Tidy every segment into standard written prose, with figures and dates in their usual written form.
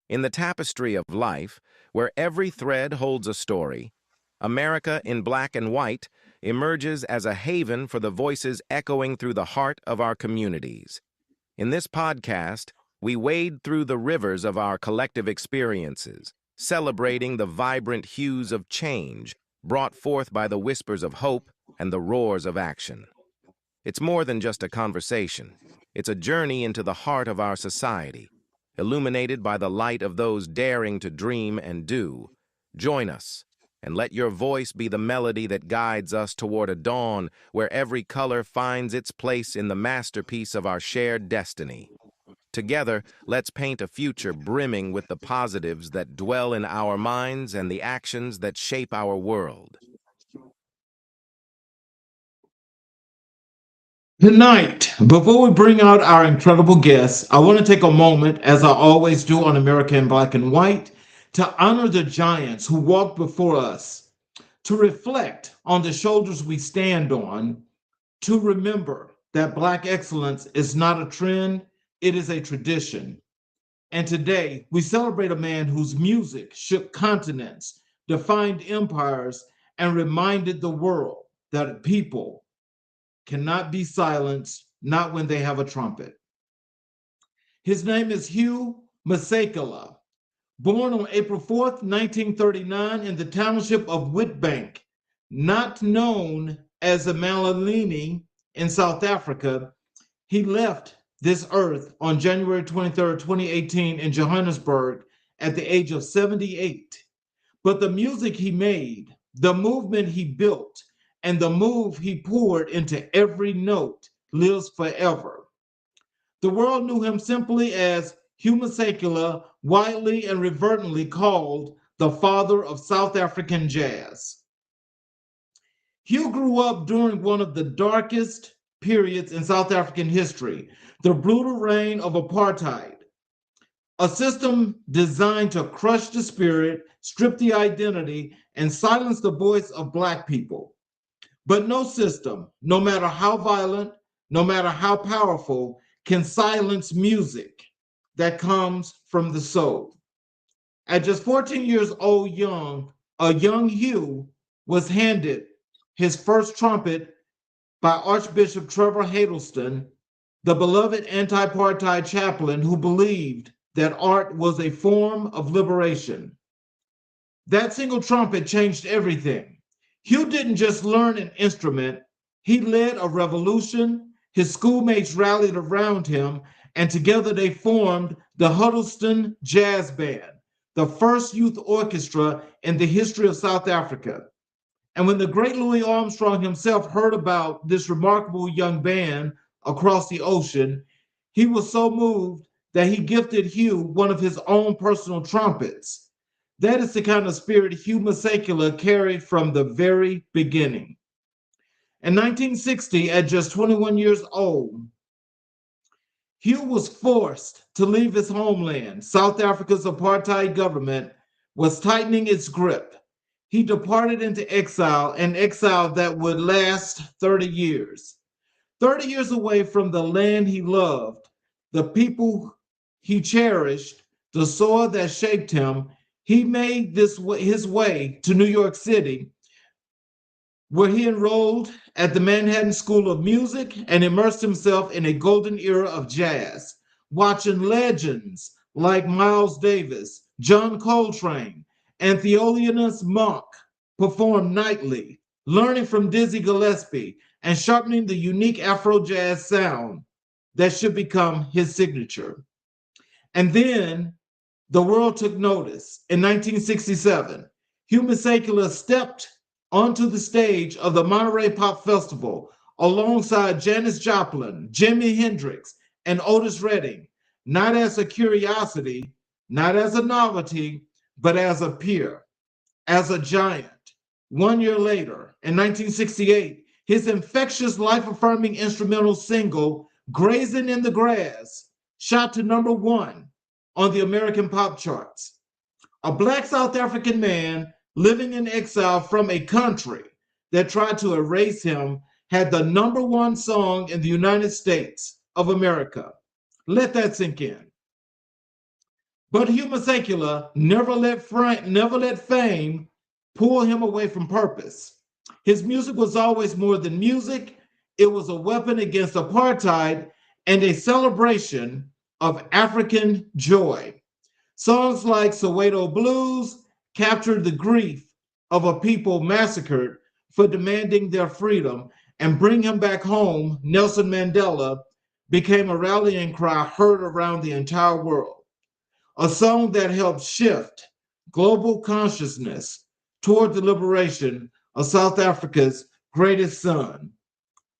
In the tapestry of life, where every thread holds a story, America in black and white emerges as a haven for the voices echoing through the heart of our communities. In this podcast, we wade through the rivers of our collective experiences, celebrating the vibrant hues of change brought forth by the whispers of hope and the roars of action. It's more than just a conversation. It's a journey into the heart of our society, illuminated by the light of those daring to dream and do. Join us, and let your voice be the melody that guides us toward a dawn where every color finds its place in the masterpiece of our shared destiny. Together, let's paint a future brimming with the positives that dwell in our minds and the actions that shape our world. Tonight, before we bring out our incredible guests, I want to take a moment, as I always do on America in Black and White, to honor the giants who walked before us, to reflect on the shoulders we stand on, to remember that Black excellence is not a trend, it is a tradition. And today, we celebrate a man whose music shook continents, defined empires, and reminded the world that people cannot be silenced, not when they have a trumpet. His name is Hugh Masekela, born on April 4th, 1939 in the township of Witbank, not known as a Malalini in South Africa. He left this earth on January 23rd, 2018 in Johannesburg at the age of 78. But the music he made, the movement he built, and the move he poured into every note lives forever. The world knew him simply as Hugh Masekela, widely and reverently called the father of South African jazz. Hugh grew up during one of the darkest periods in South African history, the brutal reign of apartheid, a system designed to crush the spirit, strip the identity, and silence the voice of Black people. But no system, no matter how violent, no matter how powerful, can silence music that comes from the soul. At just 14 years old, a young Hugh was handed his first trumpet by Archbishop Trevor Hiddleston, the beloved anti-apartheid chaplain who believed that art was a form of liberation. That single trumpet changed everything. Hugh didn't just learn an instrument, he led a revolution. His schoolmates rallied around him, and together they formed the Huddleston Jazz Band, the first youth orchestra in the history of South Africa. And when the great Louis Armstrong himself heard about this remarkable young band across the ocean, he was so moved that he gifted Hugh one of his own personal trumpets. That is the kind of spirit Hugh Masekela carried from the very beginning. In 1960, at just 21 years old, Hugh was forced to leave his homeland. South Africa's apartheid government was tightening its grip. He departed into exile, an exile that would last 30 years. 30 years away from the land he loved, the people he cherished, the soil that shaped him. He made his way to New York City, where he enrolled at the Manhattan School of Music and immersed himself in a golden era of jazz, watching legends like Miles Davis, John Coltrane, and Thelonious Monk perform nightly, learning from Dizzy Gillespie and sharpening the unique Afro jazz sound that should become his signature. And then the world took notice. In 1967, Hugh Masekela stepped onto the stage of the Monterey Pop Festival alongside Janis Joplin, Jimi Hendrix, and Otis Redding, not as a curiosity, not as a novelty, but as a peer, as a giant. 1 year later, in 1968, his infectious, life-affirming instrumental single, Grazing in the Grass, shot to #1 on the American pop charts. A Black South African man living in exile from a country that tried to erase him had the #1 song in the United States of America. Let that sink in. But Huma Sekula never let fame pull him away from purpose. His music was always more than music. It was a weapon against apartheid and a celebration of African joy. Songs like Soweto Blues captured the grief of a people massacred for demanding their freedom, and Bring Him Back Home, Nelson Mandela, became a rallying cry heard around the entire world. A song that helped shift global consciousness toward the liberation of South Africa's greatest son.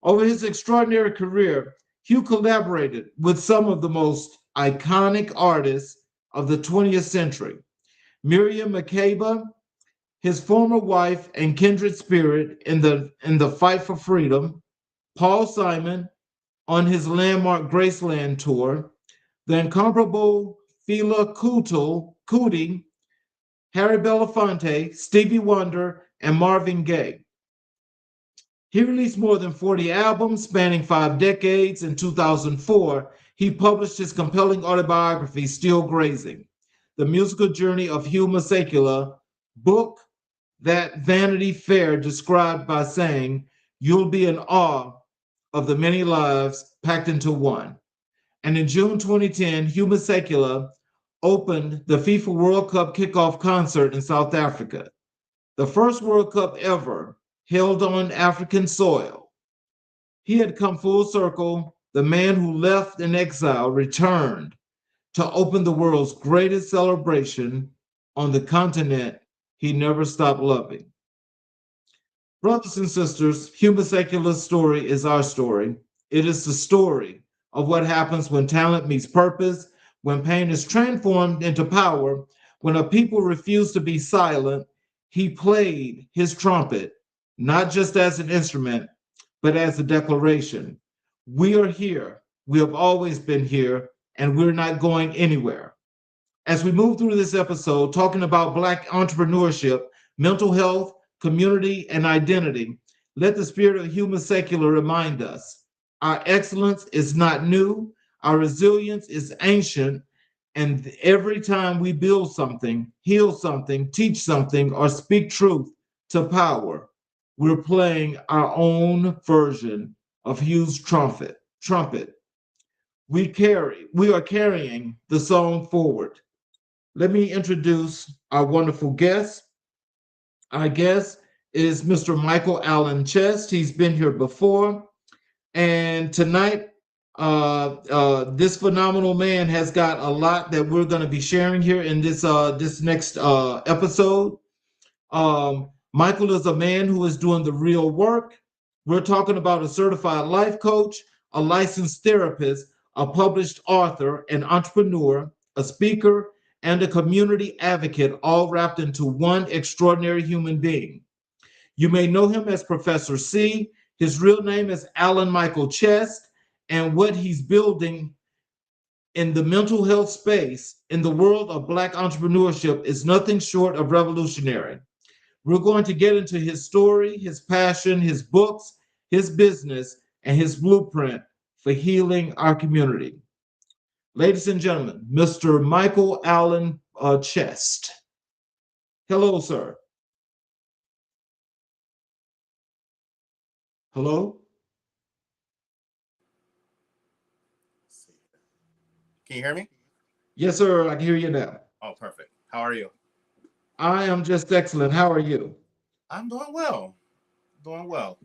Over his extraordinary career, Hugh collaborated with some of the most iconic artists of the 20th century. Miriam Makeba, his former wife and kindred spirit in the fight for freedom, Paul Simon on his landmark Graceland tour, the incomparable Fela Kuti, Harry Belafonte, Stevie Wonder, and Marvin Gaye. He released more than 40 albums spanning 5 decades. In 2004, he published his compelling autobiography, Still Grazing, The Musical Journey of Huma Sekula, book that Vanity Fair described by saying, "You'll be in awe of the many lives packed into one." And in June 2010, Huma Sekula opened the FIFA World Cup kickoff concert in South Africa, the first World Cup ever held on African soil. He had come full circle. The man who left in exile returned to open the world's greatest celebration on the continent he never stopped loving. Brothers and sisters, Huma Sekula's story is our story. It is the story of what happens when talent meets purpose, when pain is transformed into power, when a people refuse to be silent. He played his trumpet, not just as an instrument, but as a declaration. We are here. We have always been here, and we're not going anywhere. As we move through this episode, talking about Black entrepreneurship, mental health, community, and identity, let the spirit of Huma Sekula remind us our excellence is not new, our resilience is ancient, and every time we build something, heal something, teach something, or speak truth to power, we're playing our own version of Hugh's trumpet. We are carrying the song forward. Let me introduce our wonderful guest. Our guest is Mr. Michael Allen Chest. He's been here before. And tonight, this phenomenal man has got a lot that we're going to be sharing here in this next episode. Michael is a man who is doing the real work. We're talking about a certified life coach, a licensed therapist, a published author, an entrepreneur, a speaker, and a community advocate, all wrapped into one extraordinary human being. You may know him as Professor C. His real name is Alan Michael Chest, and what he's building in the mental health space in the world of Black entrepreneurship is nothing short of revolutionary. We're going to get into his story, his passion, his books, his business, and his blueprint for healing our community. Ladies and gentlemen, Mr. Michael Allen Chest. Hello, sir. Hello? Can you hear me? Yes, sir. I can hear you now. Oh, perfect. How are you? I am just excellent. How are you? I'm doing well. Doing well.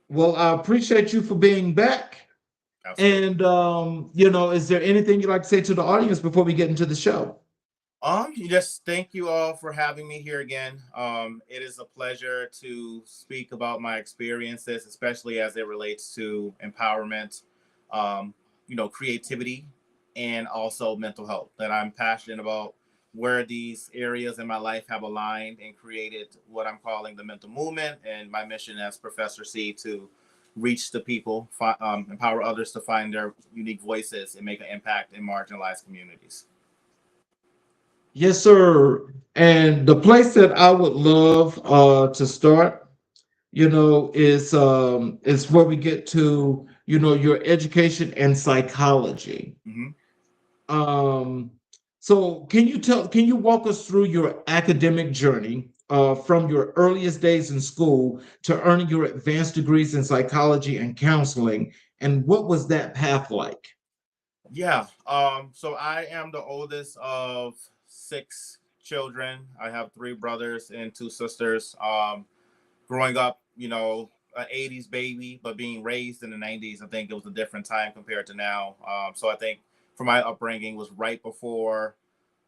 Well, I appreciate you for being back. Absolutely. And is there anything you'd like to say to the audience before we get into the show? Just thank you all for having me here again. It is a pleasure to speak about my experiences, especially as it relates to empowerment, creativity, and also mental health. That I'm passionate about where these areas in my life have aligned and created what I'm calling the mental movement, and my mission as Professor C to reach the people, empower others to find their unique voices and make an impact in marginalized communities. Yes, sir. And the place that I would love to start, is where we get to, your education and psychology. Mm-hmm. Um, So can you walk us through your academic journey from your earliest days in school to earning your advanced degrees in psychology and counseling? And what was that path like? Yeah. So I am the oldest of six children. I have three brothers and two sisters. Growing up, an 80s baby, but being raised in the 90s, I think it was a different time compared to now. So I think for my upbringing was right before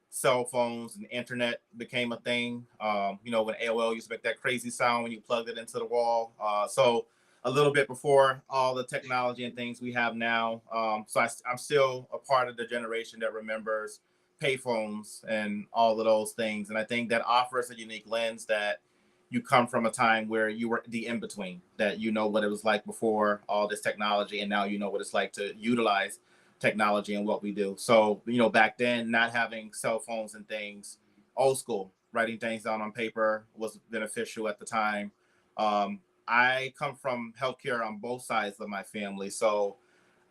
cell phones and internet became a thing. When AOL used to make that crazy sound when you plugged it into the wall. So a little bit before all the technology and things we have now. I'm still a part of the generation that remembers payphones and all of those things. And I think that offers a unique lens that you come from a time where you were the in between, that you know what it was like before all this technology, and now you know what it's like to utilize technology and what we do. So, back then, not having cell phones and things, old school, writing things down on paper was beneficial at the time. I come from healthcare on both sides of my family. So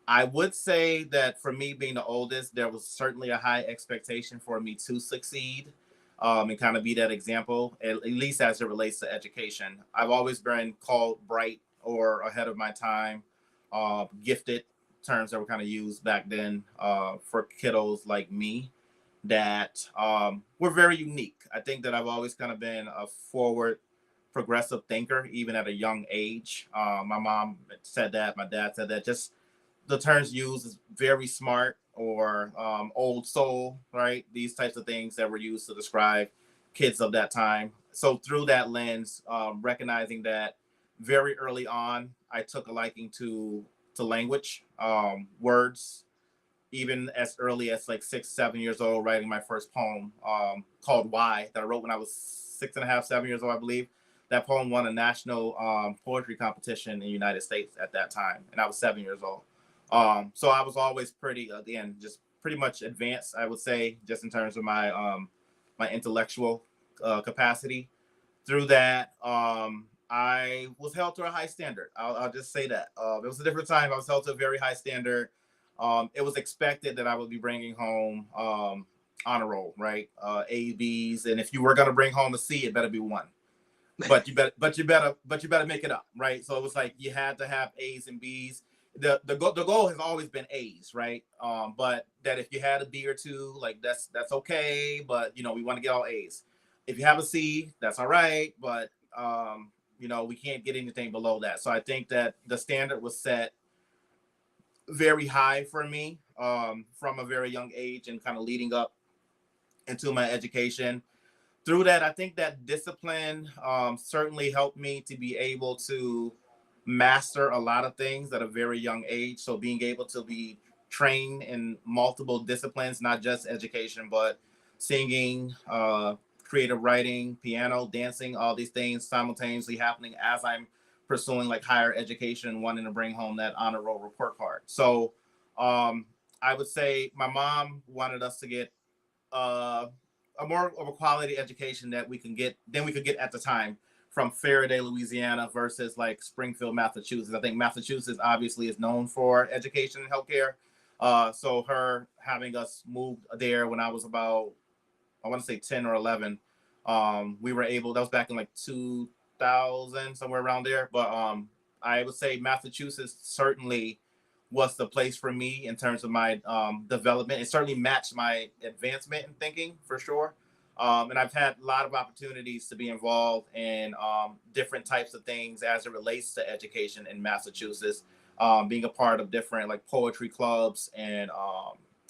I would say that for me being the oldest, there was certainly a high expectation for me to succeed, and kind of be that example, at least as it relates to education. I've always been called bright or ahead of my time, gifted, terms that were kind of used back then for kiddos like me that were very unique. I think that I've always kind of been a forward, progressive thinker, even at a young age. My mom said that, my dad said that. Just the terms used is very smart or old soul, right? These types of things that were used to describe kids of that time. So through that lens, recognizing that very early on, I took a liking to language, words, even as early as like 6, 7 years old, writing my first poem called Why that I wrote when I was 6.5, 7 years old, I believe. That poem won a national poetry competition in the United States at that time, and I was 7 years old. So I was always pretty, again, just pretty much advanced, I would say, just in terms of my intellectual capacity. Through that, I was held to a high standard. I'll just say that. It was a different time. I was held to a very high standard. It was expected that I would be bringing home honor roll, right? A, B's, and if you were going to bring home a C, it better be one. But you better make it up, right? So it was like you had to have A's and B's. The goal has always been A's, right? But that if you had a B or two, like that's okay. But we want to get all A's. If you have a C, that's all right. But we can't get anything below that. So I think that the standard was set very high for me from a very young age and kind of leading up into my education. Through that, I think that discipline certainly helped me to be able to master a lot of things at a very young age. So being able to be trained in multiple disciplines, not just education, but singing, creative writing, piano, dancing, all these things simultaneously happening as I'm pursuing like higher education and wanting to bring home that honor roll report card. So I would say my mom wanted us to get uh, a more of a quality education that we could get at the time from Faraday, Louisiana versus like Springfield, Massachusetts. I think Massachusetts obviously is known for education and healthcare. So her having us move there when I was about, I want to say 10 or 11, we were able, that was back in like 2000, somewhere around there. But I would say Massachusetts certainly was the place for me in terms of my development. It certainly matched my advancement in thinking for sure. And I've had a lot of opportunities to be involved in different types of things as it relates to education in Massachusetts, being a part of different like poetry clubs and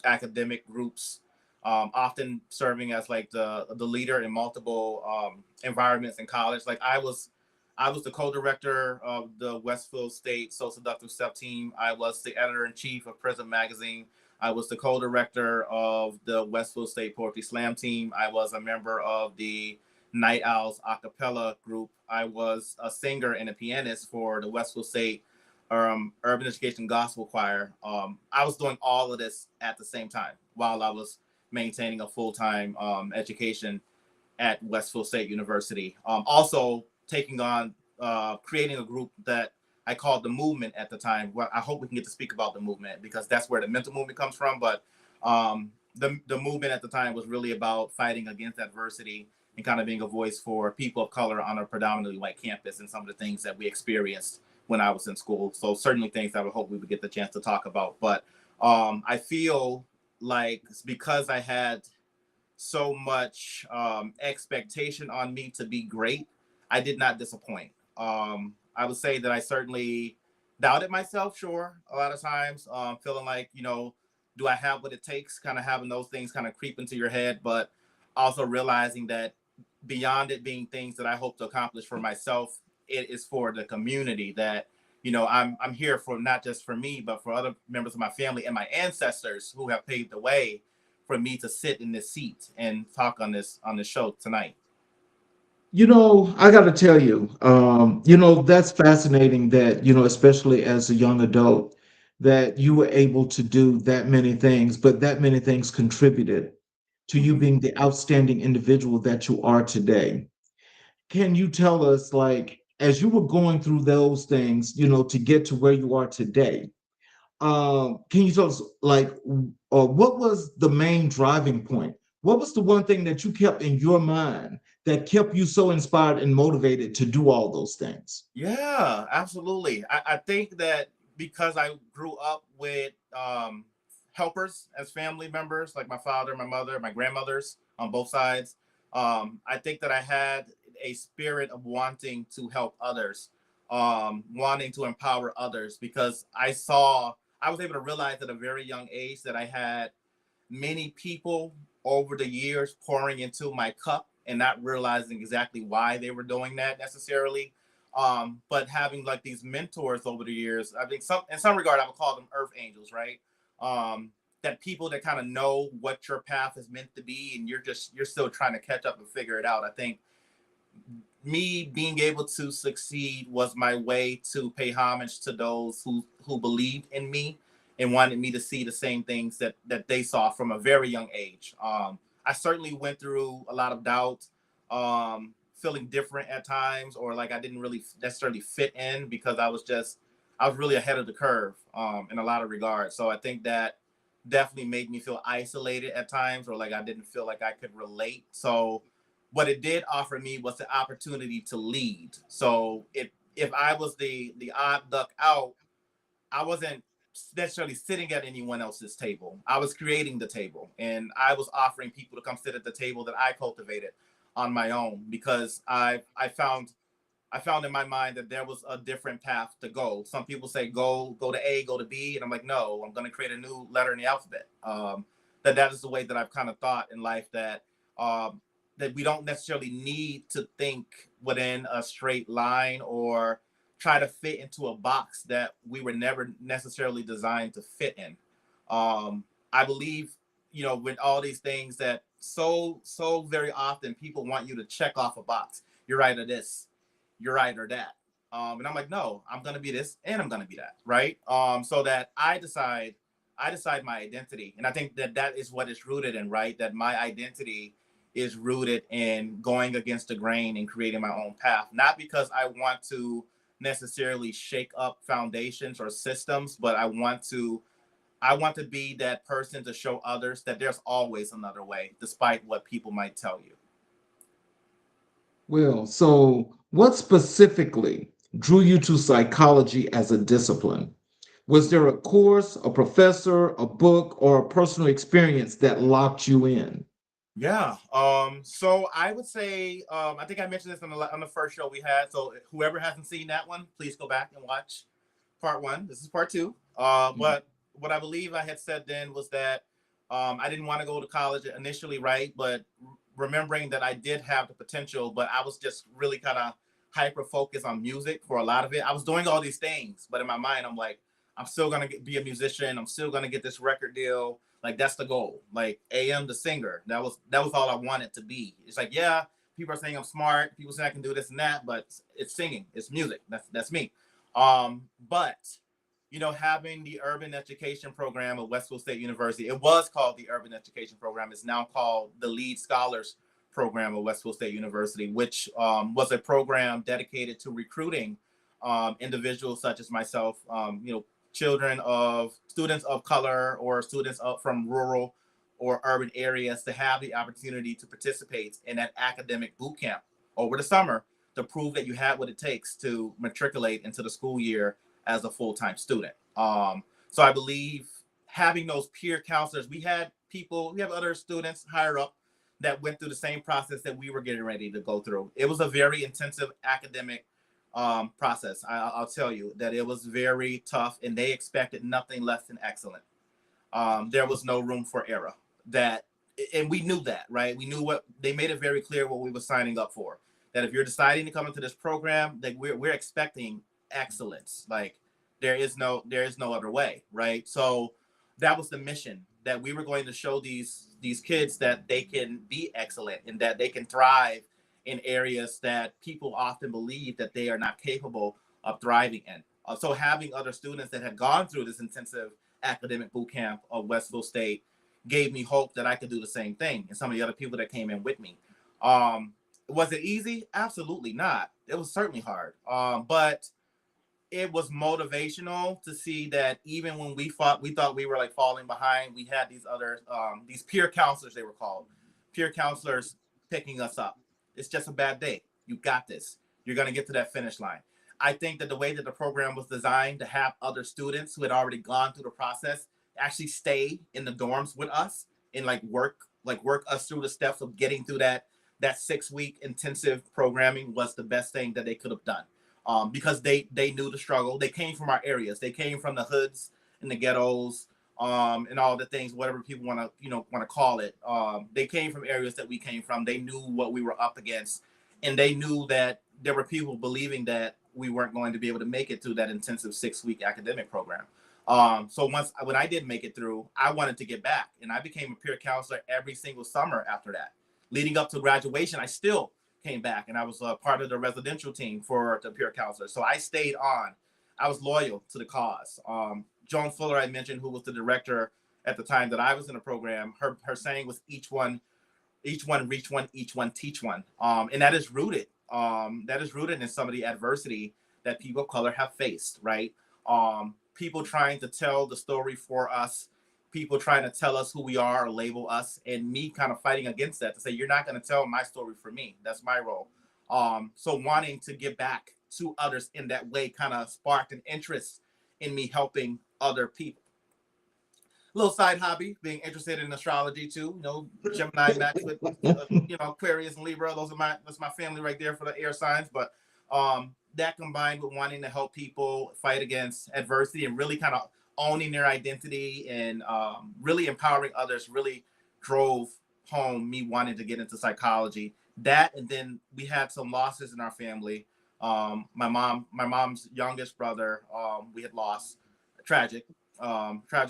academic groups, often serving as like the leader in multiple environments in college. Like I was the co-director of the Westfield State Social Seductive Step Team. I was the editor-in-chief of Prism Magazine. I was the co-director of the Westfield State Poetry Slam Team. I was a member of the Night Owls a cappella group. I was a singer and a pianist for the Westfield State Urban Education Gospel Choir. I was doing all of this at the same time while I was maintaining a full-time education at Westfield State University. Also taking on, creating a group that I called the movement at the time. Well, I hope we can get to speak about the movement because that's where the mental movement comes from. But the movement at the time was really about fighting against adversity and kind of being a voice for people of color on a predominantly white campus and some of the things that we experienced when I was in school. So certainly things that I would hope we would get the chance to talk about. But I feel like because I had so much expectation on me to be great, I did not disappoint. I would say that I certainly doubted myself, sure, a lot of times, feeling like, do I have what it takes? Kind of having those things kind of creep into your head, but also realizing that beyond it being things that I hope to accomplish for myself, it is for the community that, I'm here for, not just for me, but for other members of my family and my ancestors who have paved the way for me to sit in this seat and talk on this show tonight. I got to tell you, that's fascinating that, especially as a young adult, that you were able to do that many things, but that many things contributed to you Mhm. being the outstanding individual that you are today. Can you tell us, like, as you were going through those things, to get to where you are today, can you tell us, like, what was the main driving point? What was the one thing that you kept in your mind that kept you so inspired and motivated to do all those things? Yeah, absolutely. I think that because I grew up with helpers as family members, like my father, my mother, my grandmothers on both sides, I think that I had a spirit of wanting to help others, wanting to empower others, because I was able to realize at a very young age that I had many people over the years pouring into my cup and not realizing exactly why they were doing that necessarily. But having like these mentors over the years, I think in some regard I would call them earth angels, right? That people that kind of know what your path is meant to be, and you're still trying to catch up and figure it out. I think me being able to succeed was my way to pay homage to those who believed in me and wanted me to see the same things that they saw from a very young age. I certainly went through a lot of doubt, feeling different at times, or like I didn't really necessarily fit in because I was really ahead of the curve in a lot of regards. So I think that definitely made me feel isolated at times, or like I didn't feel like I could relate. So what it did offer me was the opportunity to lead. So if I was the odd duck out, I wasn't necessarily sitting at anyone else's table. I was creating the table, and I was offering people to come sit at the table that I cultivated on my own, because I found in my mind that there was a different path to go. Some people say go to A, go to B, and I'm like, no, I'm going to create a new letter in the alphabet. That is the way that I've kind of thought in life, um, that we don't necessarily need to think within a straight line or try to fit into a box that we were never necessarily designed to fit in. I believe, with all these things that so very often people want you to check off a box. You're right or this, you're right or that. And I'm like, no, I'm gonna be this and I'm gonna be that, right? So that I decide my identity, and I think that that is what it's rooted in, right? That my identity is rooted in going against the grain and creating my own path, not because I want to necessarily shake up foundations or systems, but I want to be that person to show others that there's always another way, despite what people might tell you. Well, so what specifically drew you to psychology as a discipline? Was there a course, a professor, a book, or a personal experience that locked you in? Yeah. So I would say, I think I mentioned this on the first show we had. So whoever hasn't seen that one, please go back and watch part one. This is part two. Mhm. But what I believe I had said then was that I didn't want to go to college initially, right? But remembering that I did have the potential, but I was just really kind of hyper focused on music for a lot of it. I was doing all these things, but in my mind, I'm like, I'm still gonna be a musician. I'm still gonna get this record deal. Like that's the goal. Like AM the singer. That was all I wanted to be. It's like, yeah, people are saying I'm smart. People say I can do this and that, but it's singing. It's music. That's me. But having the urban education program at Westfield State University, it was called the urban education program. It's now called the Lead Scholars program at Westfield State University, which was a program dedicated to recruiting individuals such as myself, children of students of color or students from rural or urban areas to have the opportunity to participate in that academic boot camp over the summer to prove that you have what it takes to matriculate into the school year as a full-time student. So I believe having those peer counselors, we have other students higher up that went through the same process that we were getting ready to go through. It was a very intensive academic process. I'll tell you that it was very tough, and they expected nothing less than excellent. There was no room for error. And we knew that, right? We knew they made it very clear what we were signing up for. That if you're deciding to come into this program, that we're expecting excellence. Like there is no other way, right? So that was the mission, that we were going to show these kids that they can be excellent and that they can thrive in areas that people often believe that they are not capable of thriving in. So having other students that had gone through this intensive academic boot camp of Westville State gave me hope that I could do the same thing. And some of the other people that came in with me. Was it easy? Absolutely not. It was certainly hard. But it was motivational to see that even when we thought we were like falling behind, we had these other these peer counselors, they were called peer counselors, picking us up. It's just a bad day. You got this. You're going to get to that finish line. I think that the way that the program was designed to have other students who had already gone through the process actually stay in the dorms with us and work us through the steps of getting through that 6-week intensive programming was the best thing that they could have done. Because they knew the struggle. They came from our areas. They came from the hoods and the ghettos, and all the things, whatever people want to call it. They came from areas that we came from. They knew what we were up against, and they knew that there were people believing that we weren't going to be able to make it through that intensive 6-week academic program. So when I did make it through, I wanted to get back, and I became a peer counselor every single summer after that. Leading up to graduation, I still came back, and I was part of the residential team for the peer counselor. So I stayed on. I was loyal to the cause. Joan Fuller, I mentioned, who was the director at the time that I was in the program, her saying was each one reach one, each one teach one. And that is rooted. That is rooted in some of the adversity that people of color have faced, right? People trying to tell the story for us, people trying to tell us who we are or label us, and me kind of fighting against that to say, you're not going to tell my story for me. That's my role. So wanting to give back to others in that way kind of sparked an interest in me helping other people. Little side hobby, being interested in astrology too. Gemini match with Aquarius and Libra. That's my family right there for the air signs. But that combined with wanting to help people fight against adversity and really kind of owning their identity and really empowering others really drove home me wanting to get into psychology. That, and then we had some losses in our family. My mom's youngest brother, we had lost. Tragic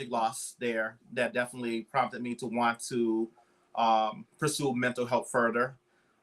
loss there that definitely prompted me to want to pursue mental health further.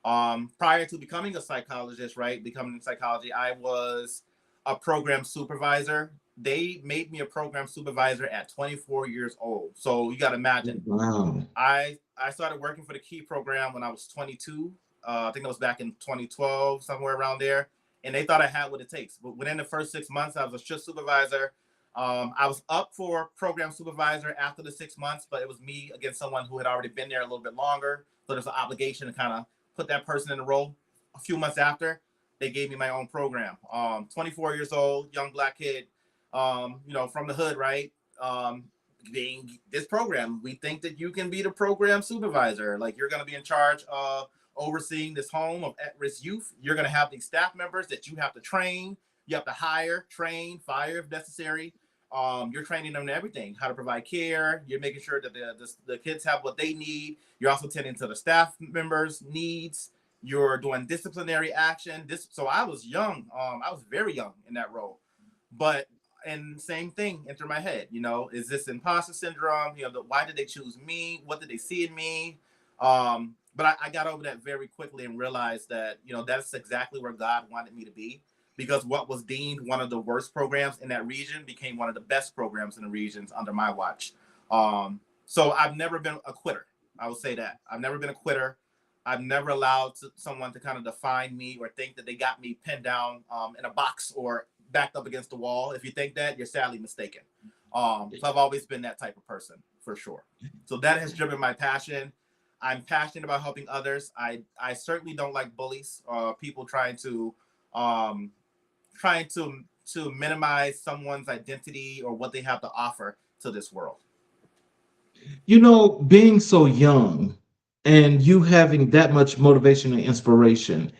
Prior to becoming a psychologist, becoming in psychology, I was a program supervisor. They made me a program supervisor at 24 years old. So you got to imagine. Wow. I started working for the Key program when I was 22. I think it was back in 2012, somewhere around there. And they thought I had what it takes. But within the first 6 months, I was a shift supervisor. I was up for program supervisor after the 6 months, but it was me against someone who had already been there a little bit longer. So there's an obligation to kind of put that person in the role. A few months after, they gave me my own program. 24 years old, young Black kid, from the hood, right? Being this program, we think that you can be the program supervisor. Like, you're going to be in charge of overseeing this home of at-risk youth. You're going to have these staff members that you have to train. You have to hire, train, fire if necessary. You're training them in everything, how to provide care. You're making sure that the kids have what they need. You're also tending to the staff members' needs. You're doing disciplinary action. So I was young. I was very young in that role. But, and same thing entered my head, is this imposter syndrome? Why did they choose me? What did they see in me? But I got over that very quickly and realized that, that's exactly where God wanted me to be. Because what was deemed one of the worst programs in that region became one of the best programs in the regions under my watch. So I've never been a quitter. I will say that. I've never been a quitter. I've never allowed someone to kind of define me or think that they got me pinned down in a box or backed up against the wall. If you think that, you're sadly mistaken. So I've always been that type of person. for sure. So that has driven my passion. I'm passionate about helping others. I certainly don't like bullies, people um, trying to minimize someone's identity or what they have to offer to this world. You know, being so young and you having that much motivation and inspiration,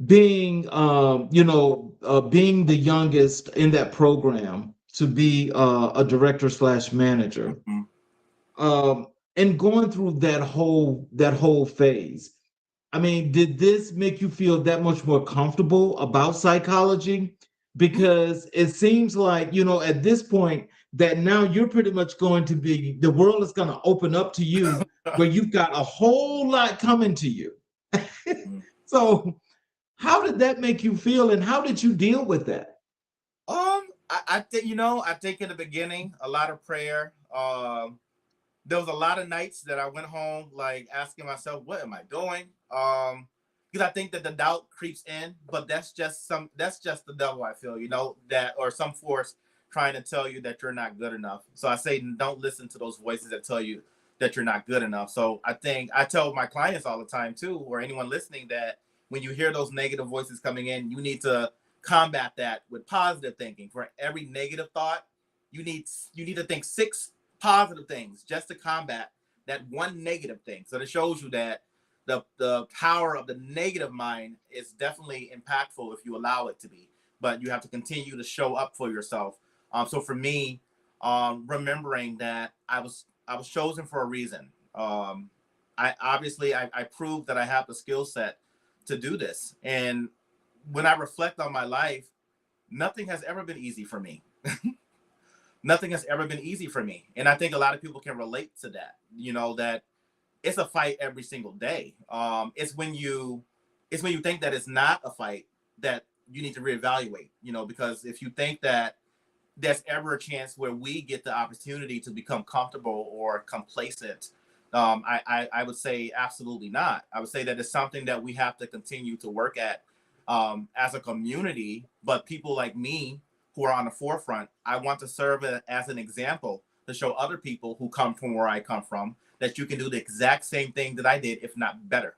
being, being the youngest in that program to be a director slash manager, Mhm. um, and going through that whole phase. I mean, did this make you feel that much more comfortable about psychology? Because it seems like, at this point, that now you're pretty much going to be, the world is going to open up to you where you've got a whole lot coming to you. So, how did that make you feel and how did you deal with that? I think I think in the beginning a lot of prayer. There was a lot of nights that I went home like asking myself, "What am I doing?" Because I think that the doubt creeps in, but that's just the devil. I feel that or some force trying to tell you that you're not good enough. So I say don't listen to those voices that tell you that you're not good enough. So I think I tell my clients all the time too, or anyone listening, that when you hear those negative voices coming in, you need to combat that with positive thinking. For every negative thought, you need to think six positive things just to combat that one negative thing. So it shows you that the power of the negative mind is definitely impactful if you allow it to be. But you have to continue to show up for yourself. So for me, remembering that I was chosen for a reason. I proved that I have the skill set to do this. And when I reflect on my life, nothing has ever been easy for me. Nothing has ever been easy for me. And I think a lot of people can relate to that, that it's a fight every single day. It's when you think that it's not a fight that you need to reevaluate, because if you think that there's ever a chance where we get the opportunity to become comfortable or complacent, I would say absolutely not. I would say that it's something that we have to continue to work at, as a community. But people like me who are on the forefront, I want to serve as an example to show other people who come from where I come from that you can do the exact same thing that I did, if not better.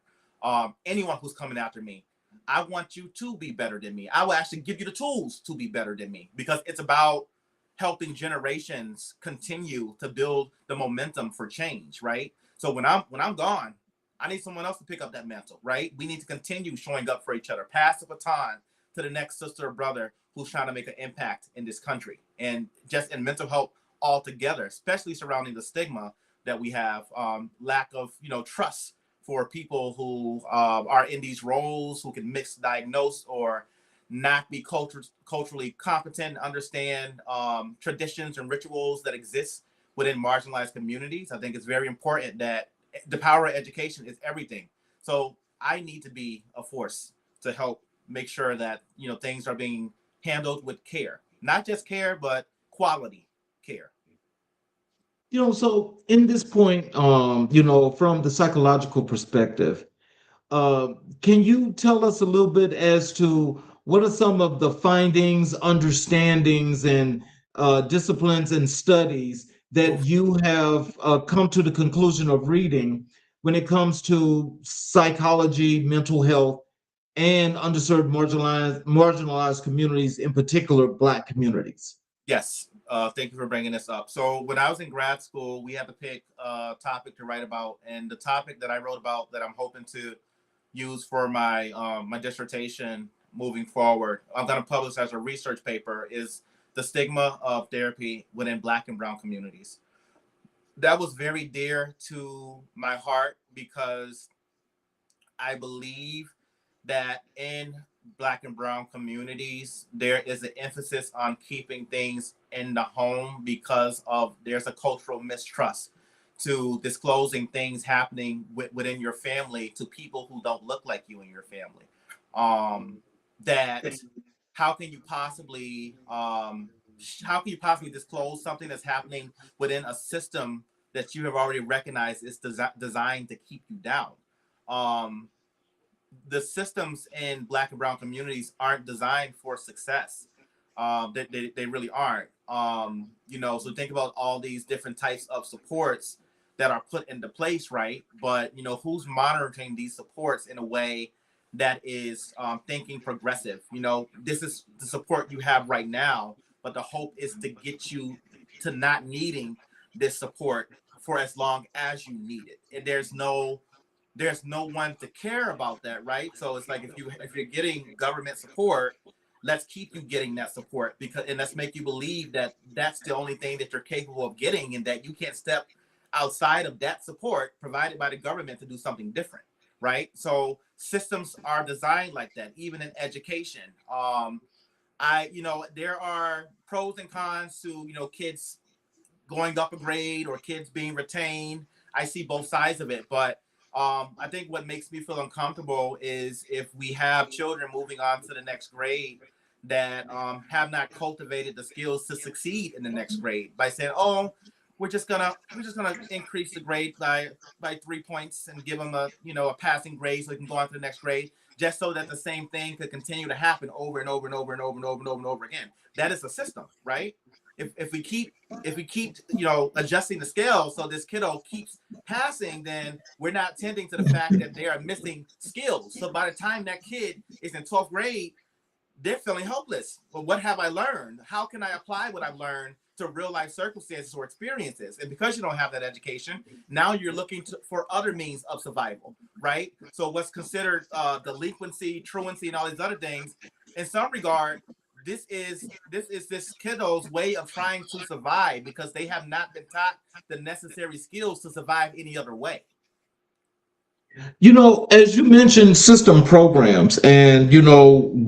Anyone who's coming after me, I want you to be better than me. I will actually give you the tools to be better than me, because it's about helping generations continue to build the momentum for change, right? So when I'm gone, I need someone else to pick up that mantle, right? We need to continue showing up for each other, pass the baton to the next sister or brother who's trying to make an impact in this country and just in mental health altogether, especially surrounding the stigma that we have, lack of trust for people who are in these roles, who can misdiagnose or not be culturally competent, understand traditions and rituals that exist within marginalized communities. I think it's very important that the power of education is everything. So I need to be a force to help make sure that things are being handled with care, not just care, but quality care. So in this point, from the psychological perspective, Uh, can you tell us a little bit as to what are some of the findings, understandings, and disciplines and studies that Oof. you have come to the conclusion of reading when it comes to psychology, mental health, and underserved, marginalized communities, in particular, Black communities? Yes. Thank you for bringing this up. So when I was in grad school, we had to pick a topic to write about, and the topic that I wrote about that I'm hoping to use for my dissertation moving forward, I'm going to publish as a research paper, is the stigma of therapy within Black and Brown communities. That was very dear to my heart because I believe that in Black and Brown communities, there is an emphasis on keeping things in the home because of there's a cultural mistrust to disclosing things happening within your family to people who don't look like you in your family. That how can you possibly disclose something that's happening within a system that you have already recognized is designed to keep you down? Um, the systems in Black and Brown communities aren't designed for success. They really aren't. So think about all these different types of supports that are put into place, right? But who's monitoring these supports in a way that is thinking progressive? This is the support you have right now, but the hope is to get you to not needing this support for as long as you need it. And there's no one to care about that, right? So it's like if you're getting government support, let's keep you getting that support, and let's make you believe that that's the only thing that you're capable of getting, and that you can't step outside of that support provided by the government to do something different, right? So systems are designed like that, even in education. There are pros and cons to kids going up a grade or kids being retained. I see both sides of it, but I think what makes me feel uncomfortable is if we have children moving on to the next grade that have not cultivated the skills to succeed in the next grade by saying, "Oh, we're just gonna increase the grade by 3 points and give them a passing grade so they can go on to the next grade, just so that the same thing could continue to happen over and over and over and over and over and over and over again." That is a system, right? If we keep adjusting the scale so this kiddo keeps passing, then we're not tending to the fact that they are missing skills. So by the time that kid is in 12th grade, they're feeling hopeless. But what have I learned? How can I apply what I've learned to real life circumstances or experiences? And because you don't have that education, now you're looking for other means of survival, right? So what's considered delinquency, truancy, and all these other things, in some regard, this is this kiddo's way of trying to survive because they have not been taught the necessary skills to survive any other way. As you mentioned, system programs and,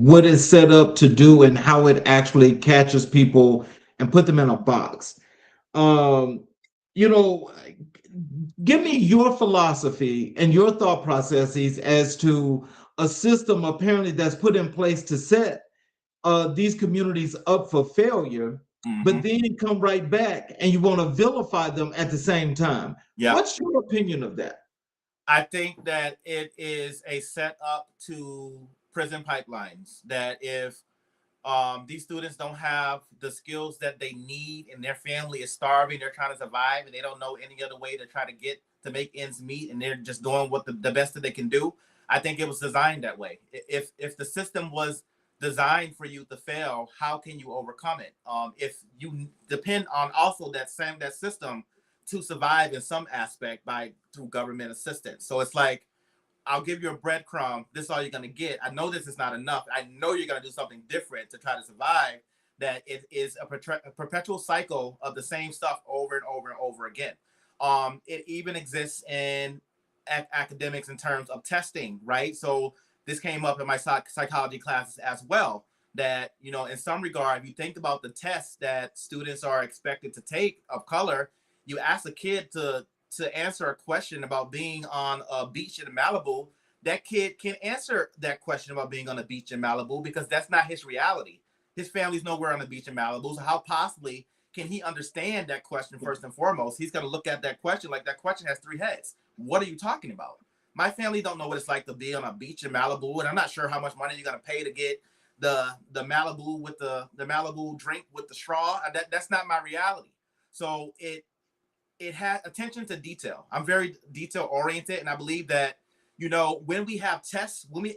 what it's set up to do and how it actually catches people and put them in a box. Um, you know, Give me your philosophy and your thought processes as to a system apparently that's put in place to set these communities up for failure, but Mm-hmm. then come right back and you want to vilify them at the same time. Yeah. What's your opinion of that? I think that it is a setup to prison pipelines. That if these students don't have the skills that they need, and their family is starving, they're trying to survive, and they don't know any other way to try to get to make ends meet, and they're just doing what the best that they can do. I think it was designed that way. If the system was designed for you to fail, how can you overcome it? If you depend on also that system to survive in some aspect through government assistance. So it's like, I'll give you a breadcrumb. This is all you're going to get. I know this is not enough. I know you're going to do something different to try to survive. That it is a perpetual cycle of the same stuff over and over and over again. It even exists in academics in terms of testing, right? So this came up in my psychology classes as well. That, in some regard, if you think about the tests that students are expected to take of color, you ask a kid to answer a question about being on a beach in Malibu. That kid can answer that question about being on a beach in Malibu because that's not his reality. His family's nowhere on the beach in Malibu. So how possibly can he understand that question first and foremost? He's going to look at that question like that question has three heads. What are you talking about? My family don't know what it's like to be on a beach in Malibu, and I'm not sure how much money you're going to pay to get the Malibu with the Malibu drink with the straw. That's not my reality. So it had attention to detail. I'm very detail oriented, and I believe that when we have tests, when we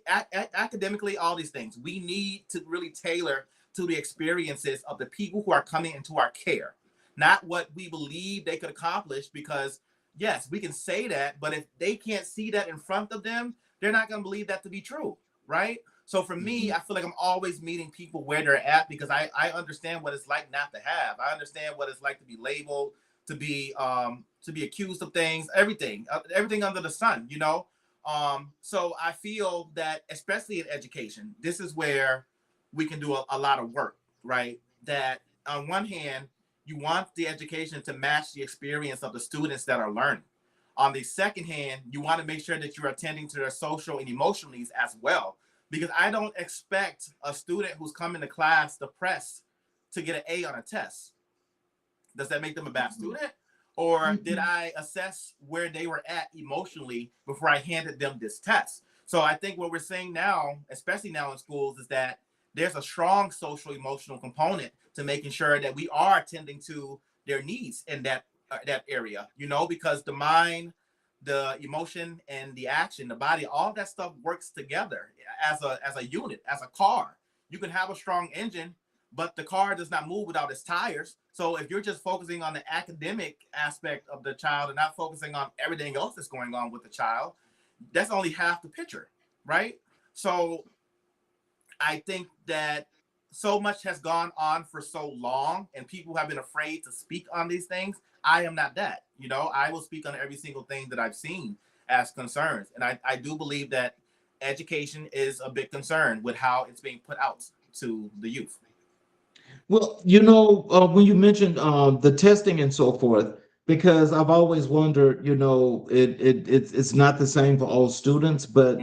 academically, all these things, we need to really tailor to the experiences of the people who are coming into our care, not what we believe they could accomplish. Because yes, we can say that, but if they can't see that in front of them, they're not going to believe that to be true, right? So for me, I feel like I'm always meeting people where they're at because I understand what it's like not to have. I understand what it's like to be labeled, to be accused of things, everything under the sun, So I feel that, especially in education, this is where we can do a lot of work, right? That on one hand, you want the education to match the experience of the students that are learning. On the second hand, you want to make sure that you're attending to their social and emotional needs as well. Because I don't expect a student who's coming to class depressed to get an A on a test. Does that make them a bad student? Or did I assess where they were at emotionally before I handed them this test? So I think what we're seeing now, especially now in schools, is that there's a strong social emotional component to making sure that we are attending to their needs in that area, because the mind, the emotion, and the action, the body, all that stuff works together as a unit, as a car. You can have a strong engine, but the car does not move without its tires. So if you're just focusing on the academic aspect of the child and not focusing on everything else that's going on with the child, that's only half the picture, right? So I think that so much has gone on for so long and people have been afraid to speak on these things. I am not that. I will speak on every single thing that I've seen as concerns. And I do believe that education is a big concern with how it's being put out to the youth. Well, when you mentioned the testing and so forth, because I've always wondered, it's not the same for all students, but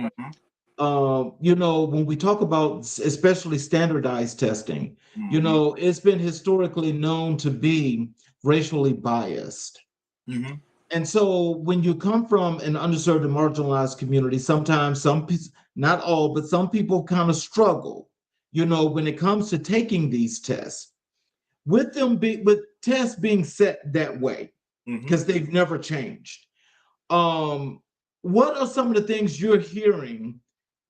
Mm-hmm. when we talk about especially standardized testing, Mm-hmm. it's been historically known to be racially biased. Mm-hmm. And so when you come from an underserved and marginalized community, sometimes not all, but some people kind of struggle, when it comes to taking these tests, with tests being set that way, Mm-hmm. because they've never changed. Um, what are some of the things you're hearing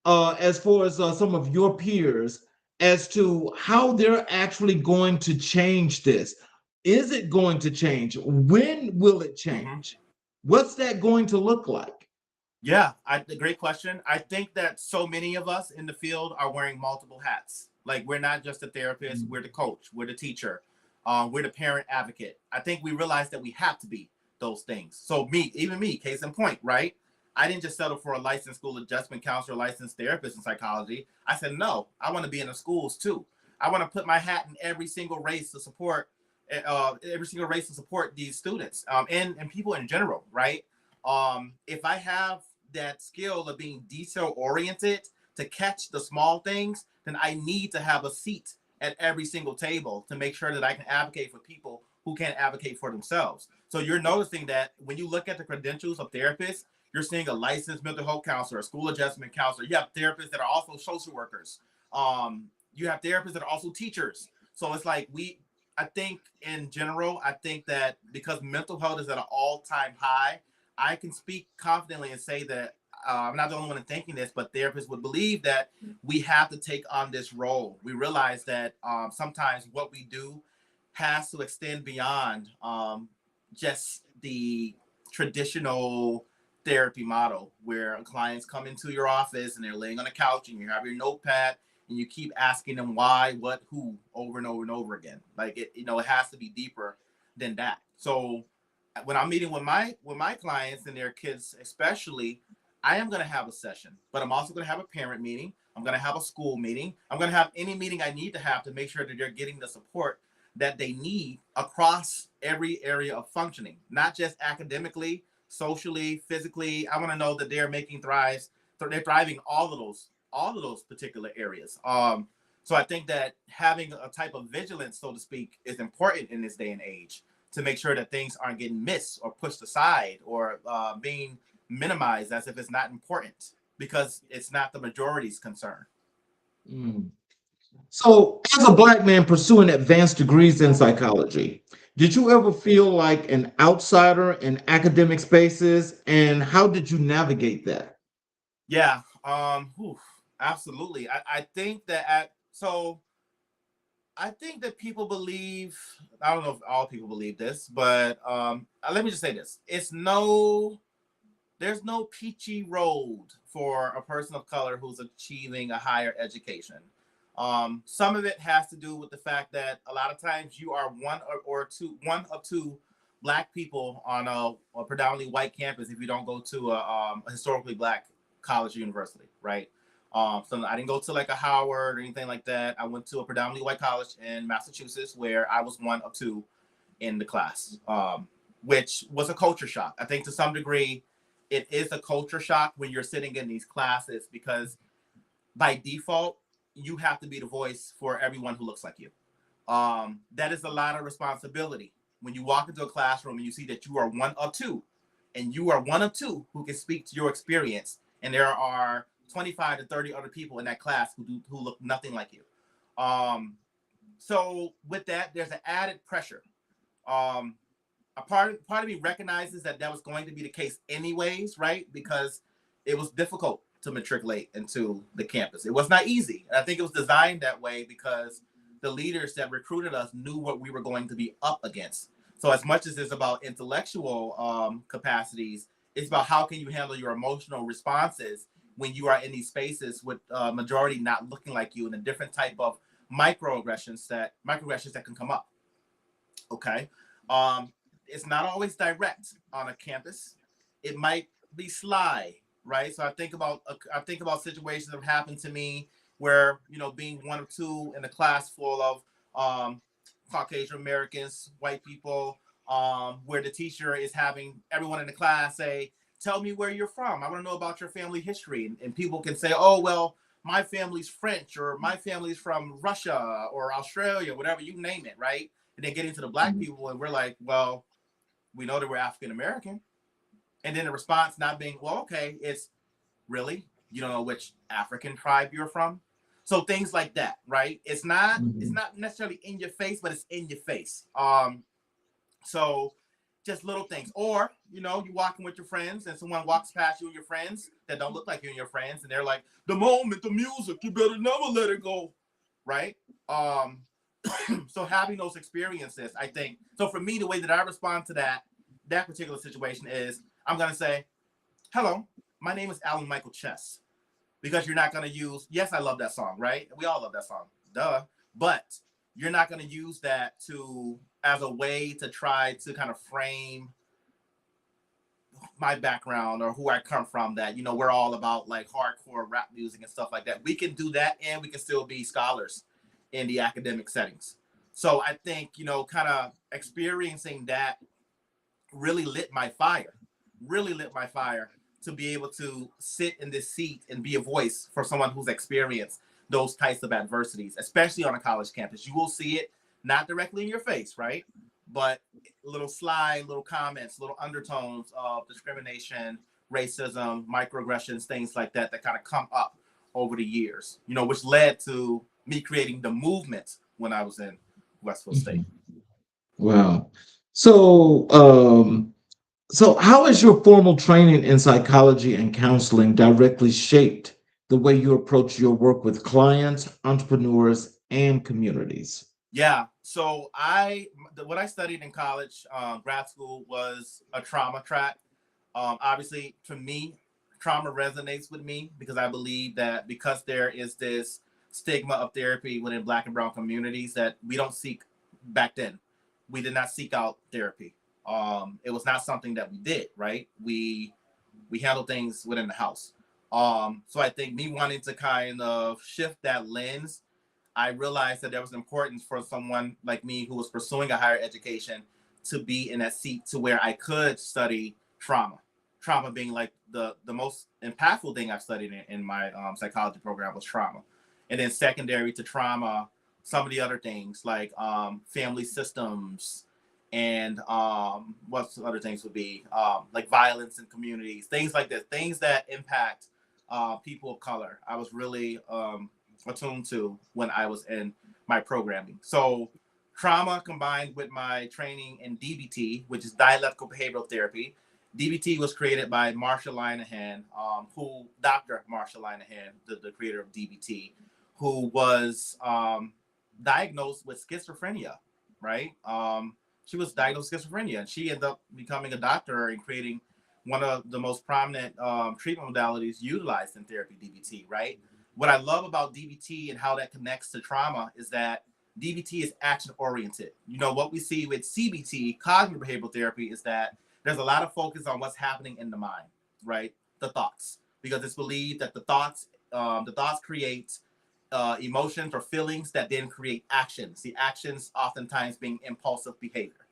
as far as some of your peers as to how they're actually going to change this? Is it going to change? When will it Mm-hmm. change? What's that going to look like? Yeah, great question. I think that so many of us in the field are wearing multiple hats. Like we're not just a therapist, we're the coach, we're the teacher, we're the parent advocate. I think we realize that we have to be those things. So even me, case in point, right? I didn't just settle for a licensed school adjustment counselor, licensed therapist in psychology. I said, no, I want to be in the schools too. I want to put my hat in every single race to support these students and people in general, right? If I have that skill of being detail oriented to catch the small things, then I need to have a seat at every single table to make sure that I can advocate for people who can't advocate for themselves. So you're noticing that when you look at the credentials of therapists, you're seeing a licensed mental health counselor, a school adjustment counselor. You have therapists that are also social workers. You have therapists that are also teachers. So it's like I think in general, I think that because mental health is at an all-time high, I can speak confidently and say that I'm not the only one in thinking this, but therapists would believe that we have to take on this role. We realize that sometimes what we do has to extend beyond just the traditional therapy model where clients come into your office and they're laying on a couch and you have your notepad and you keep asking them why, what, who over and over and over again. Like it has to be deeper than that. So when I'm meeting with my clients and their kids, especially, I am going to have a session, but I'm also going to have a parent meeting. I'm going to have a school meeting. I'm going to have any meeting I need to have to make sure that they're getting the support that they need across every area of functioning, not just academically, socially, physically. I want to know that they're they're thriving all of those particular areas. So I think that having a type of vigilance, so to speak, is important in this day and age to make sure that things aren't getting missed or pushed aside or being minimized as if it's not important because it's not the majority's concern. Mm. So, as a Black man pursuing advanced degrees in psychology, did you ever feel like an outsider in academic spaces? And how did you navigate that? Yeah, absolutely. I think that I think that people believe, I don't know if all people believe this, but let me just say this. There's no peachy road for a person of color who's achieving a higher education. Some of it has to do with the fact that a lot of times you are one of two Black people on a predominantly white campus if you don't go to a historically Black college or university, right? So I didn't go to like a Howard or anything like that. I went to a predominantly white college in Massachusetts where I was one of two in the class, which was a culture shock. I think to some degree, it is a culture shock when you're sitting in these classes because by default, you have to be the voice for everyone who looks like you. That is a lot of responsibility. When you walk into a classroom and you see that you are one of two, and you are one of two who can speak to your experience, and there are 25 to 30 other people in that class who look nothing like you. So with that, there's an added pressure. A part of me recognizes that was going to be the case anyways, right? Because it was difficult to matriculate into the campus. It was not easy. And I think it was designed that way because the leaders that recruited us knew what we were going to be up against. So as much as it's about intellectual capacities, it's about how can you handle your emotional responses when you are in these spaces with majority not looking like you and a different type of microaggressions that can come up. Okay. It's not always direct on a campus. It might be sly, right? So I think about situations that have happened to me where, being one of two in a class full of Caucasian Americans, white people, where the teacher is having everyone in the class say, tell me where you're from. I want to know about your family history. And people can say, oh, well, my family's French, or my family's from Russia or Australia, whatever, you name it, right? And then get into the Black people, and we're like, well, we know that we're African American. And then the response not being, well, okay, it's really, you don't know which African tribe you're from. So things like that, right? It's not necessarily in your face, but it's in your face. So just little things. Or, you're walking with your friends and someone walks past you and your friends that don't look like you and your friends, and they're like, the moment, the music, you better never let it go. Right? So having those experiences, I think, so for me, the way that I respond to that particular situation is I'm going to say, hello, my name is Alan Michael Chess, because you're not going to use, yes, I love that song, right? We all love that song, duh. But you're not going to use that as a way to try to kind of frame my background or who I come from, that, we're all about like hardcore rap music and stuff like that. We can do that, and we can still be scholars in the academic settings. So I think, kind of experiencing that really lit my fire to be able to sit in this seat and be a voice for someone who's experienced those types of adversities, especially on a college campus. You will see it not directly in your face, right? But little sly, little comments, little undertones of discrimination, racism, microaggressions, things like that kind of come up over the years, which led to me creating the movement when I was in Westfield State. Wow. So, so how has your formal training in psychology and counseling directly shaped the way you approach your work with clients, entrepreneurs, and communities? Yeah. So what I studied in college, grad school, was a trauma track. Obviously, for me, trauma resonates with me because I believe that because there is this stigma of therapy within Black and Brown communities that we don't seek back then. We did not seek out therapy. It was not something that we did, right? We handle things within the house. So I think me wanting to kind of shift that lens, I realized that there was importance for someone like me who was pursuing a higher education to be in that seat to where I could study trauma. Trauma being like the most impactful thing I've studied in my psychology program was trauma. And then secondary to trauma, some of the other things like family systems and what other things would be like violence in communities, things like that, things that impact people of color. I was really attuned to when I was in my programming. So trauma combined with my training in DBT, which is dialectical behavioral therapy. DBT was created by Marsha Linehan, Dr. Marsha Linehan, the creator of DBT, who was diagnosed with schizophrenia, right? She was diagnosed with schizophrenia, and she ended up becoming a doctor and creating one of the most prominent treatment modalities utilized in therapy, DBT, right? What I love about DBT and how that connects to trauma is that DBT is action-oriented. What we see with CBT, cognitive behavioral therapy, is that there's a lot of focus on what's happening in the mind, right? The thoughts, because it's believed that the thoughts create emotions or feelings that then create actions. The actions oftentimes being impulsive behavior,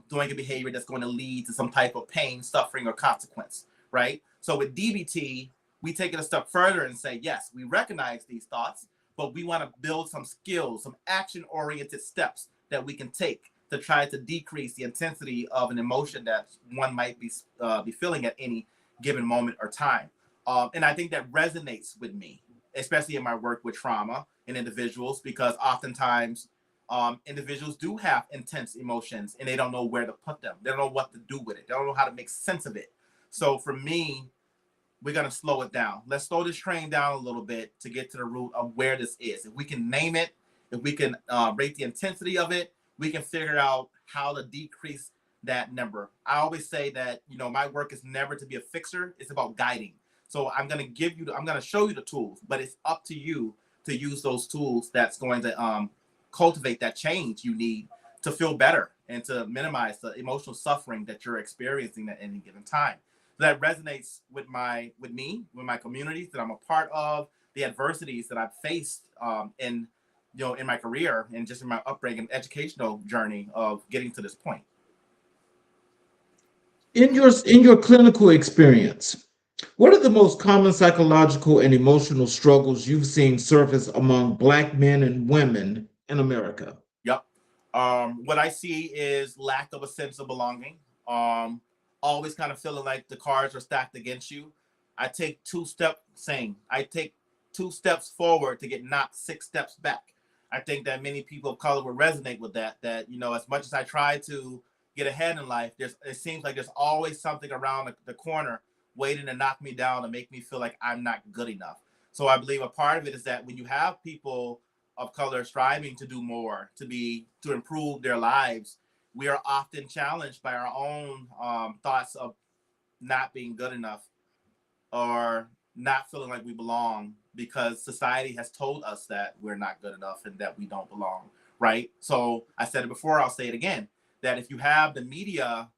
doing a behavior that's going to lead to some type of pain, suffering, or consequence, right? So with DBT, we take it a step further and say, yes, we recognize these thoughts, but we want to build some skills, some action-oriented steps that we can take to try to decrease the intensity of an emotion that one might be feeling at any given moment or time. And I think that resonates with me. especially in my work with trauma and individuals, because oftentimes individuals do have intense emotions and they don't know where to put them. They don't know what to do with it. They don't know how to make sense of it. So for me, we're going to slow it down. Let's slow this train down a little bit to get to the root of where this is. If we can name it, if we can rate the intensity of it, we can figure out how to decrease that number. I always say that, my work is never to be a fixer. It's about guiding. So I'm going to show you the tools, but it's up to you to use those tools that's going to cultivate that change you need to feel better and to minimize the emotional suffering that you're experiencing at any given time. That resonates with me, with my communities that I'm a part of, the adversities that I've faced in my career and just in my upbringing, educational journey of getting to this point. In your clinical experience, what are the most common psychological and emotional struggles you've seen surface among Black men and women in America? Yep. What I see is lack of a sense of belonging. Always kind of feeling like the cards are stacked against you. I take two steps forward to get knocked 6 steps back. I think that many people of color will resonate with that, as much as I try to get ahead in life, it seems like there's always something around the corner waiting to knock me down and make me feel like I'm not good enough. So I believe a part of it is that when you have people of color striving to do more, to improve their lives, we are often challenged by our own thoughts of not being good enough or not feeling like we belong because society has told us that we're not good enough and that we don't belong, right? So I said it before, I'll say it again, that if you have the media,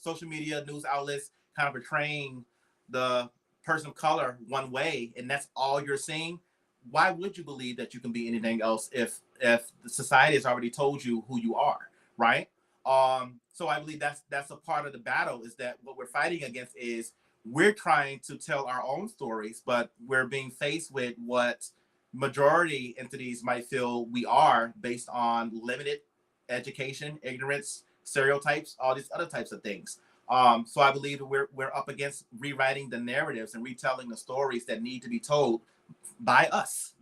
social media, news outlets kind of portraying the person of color one way, and that's all you're seeing, why would you believe that you can be anything else if the society has already told you who you are, right? So I believe that's a part of the battle, is that what we're fighting against is we're trying to tell our own stories, but we're being faced with what majority entities might feel we are based on limited education, ignorance, stereotypes, all these other types of things. So I believe that we're up against rewriting the narratives and retelling the stories that need to be told by us.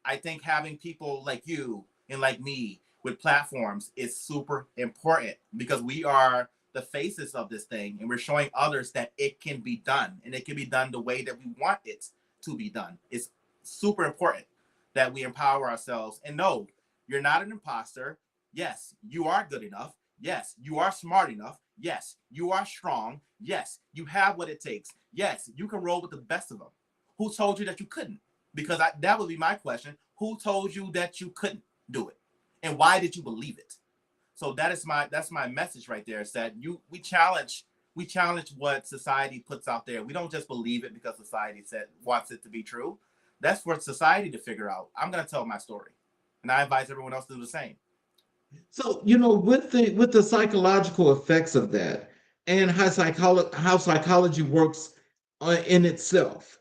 I think having people like you and like me with platforms is super important because we are the faces of this thing, and we're showing others that it can be done, and it can be done the way that we want it to be done. It's super important that we empower ourselves and know you're not an imposter. Yes, you are good enough. Yes, you are smart enough. Yes, you are strong. Yes, you have what it takes. Yes, you can roll with the best of them. Who told you that you couldn't? Because that would be my question. Who told you that you couldn't do it? And why did you believe it? So that's my message right there, is that we challenge what society puts out there. We don't just believe it because society wants it to be true. That's for society to figure out. I'm going to tell my story, and I advise everyone else to do the same. So, with the psychological effects of that and how psychology works in itself,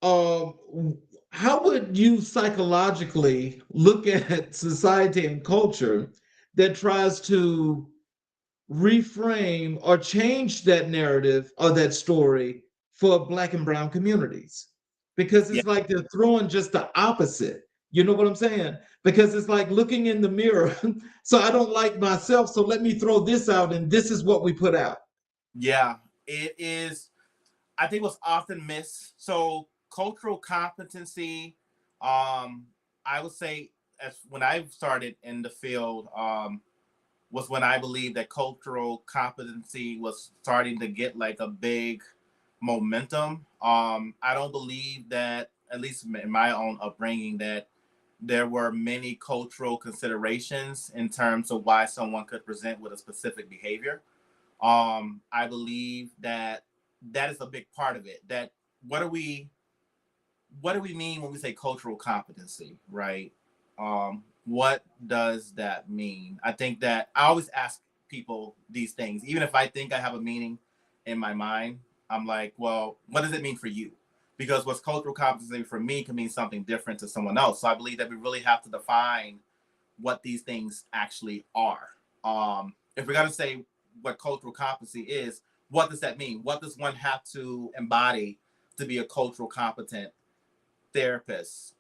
how would you psychologically look at society and culture that tries to reframe or change that narrative or that story for Black and Brown communities? Because Yeah, it's like they're throwing just the opposite. You know what I'm saying? Because it's like looking in the mirror. So I don't like myself. So let me throw this out, and this is what we put out. yeah, it is. I think what's often missed. So cultural competency, I would say, as when I started in the field, was when I believe that cultural competency was starting to get like a big momentum. I don't believe that, at least in my own upbringing, that there were many cultural considerations in terms of why someone could present with a specific behavior. I believe that that is a big part of it. That what do we mean when we say cultural competency, right? What does that mean? I think that I always ask people these things, even if I think I have a meaning in my mind. I'm like, well, what does it mean for you? Because what's cultural competency for me can mean something different to someone else. So I believe that we really have to define what these things actually are. If we're going to say what cultural competency is, what does that mean? What does one have to embody to be a cultural competent therapist.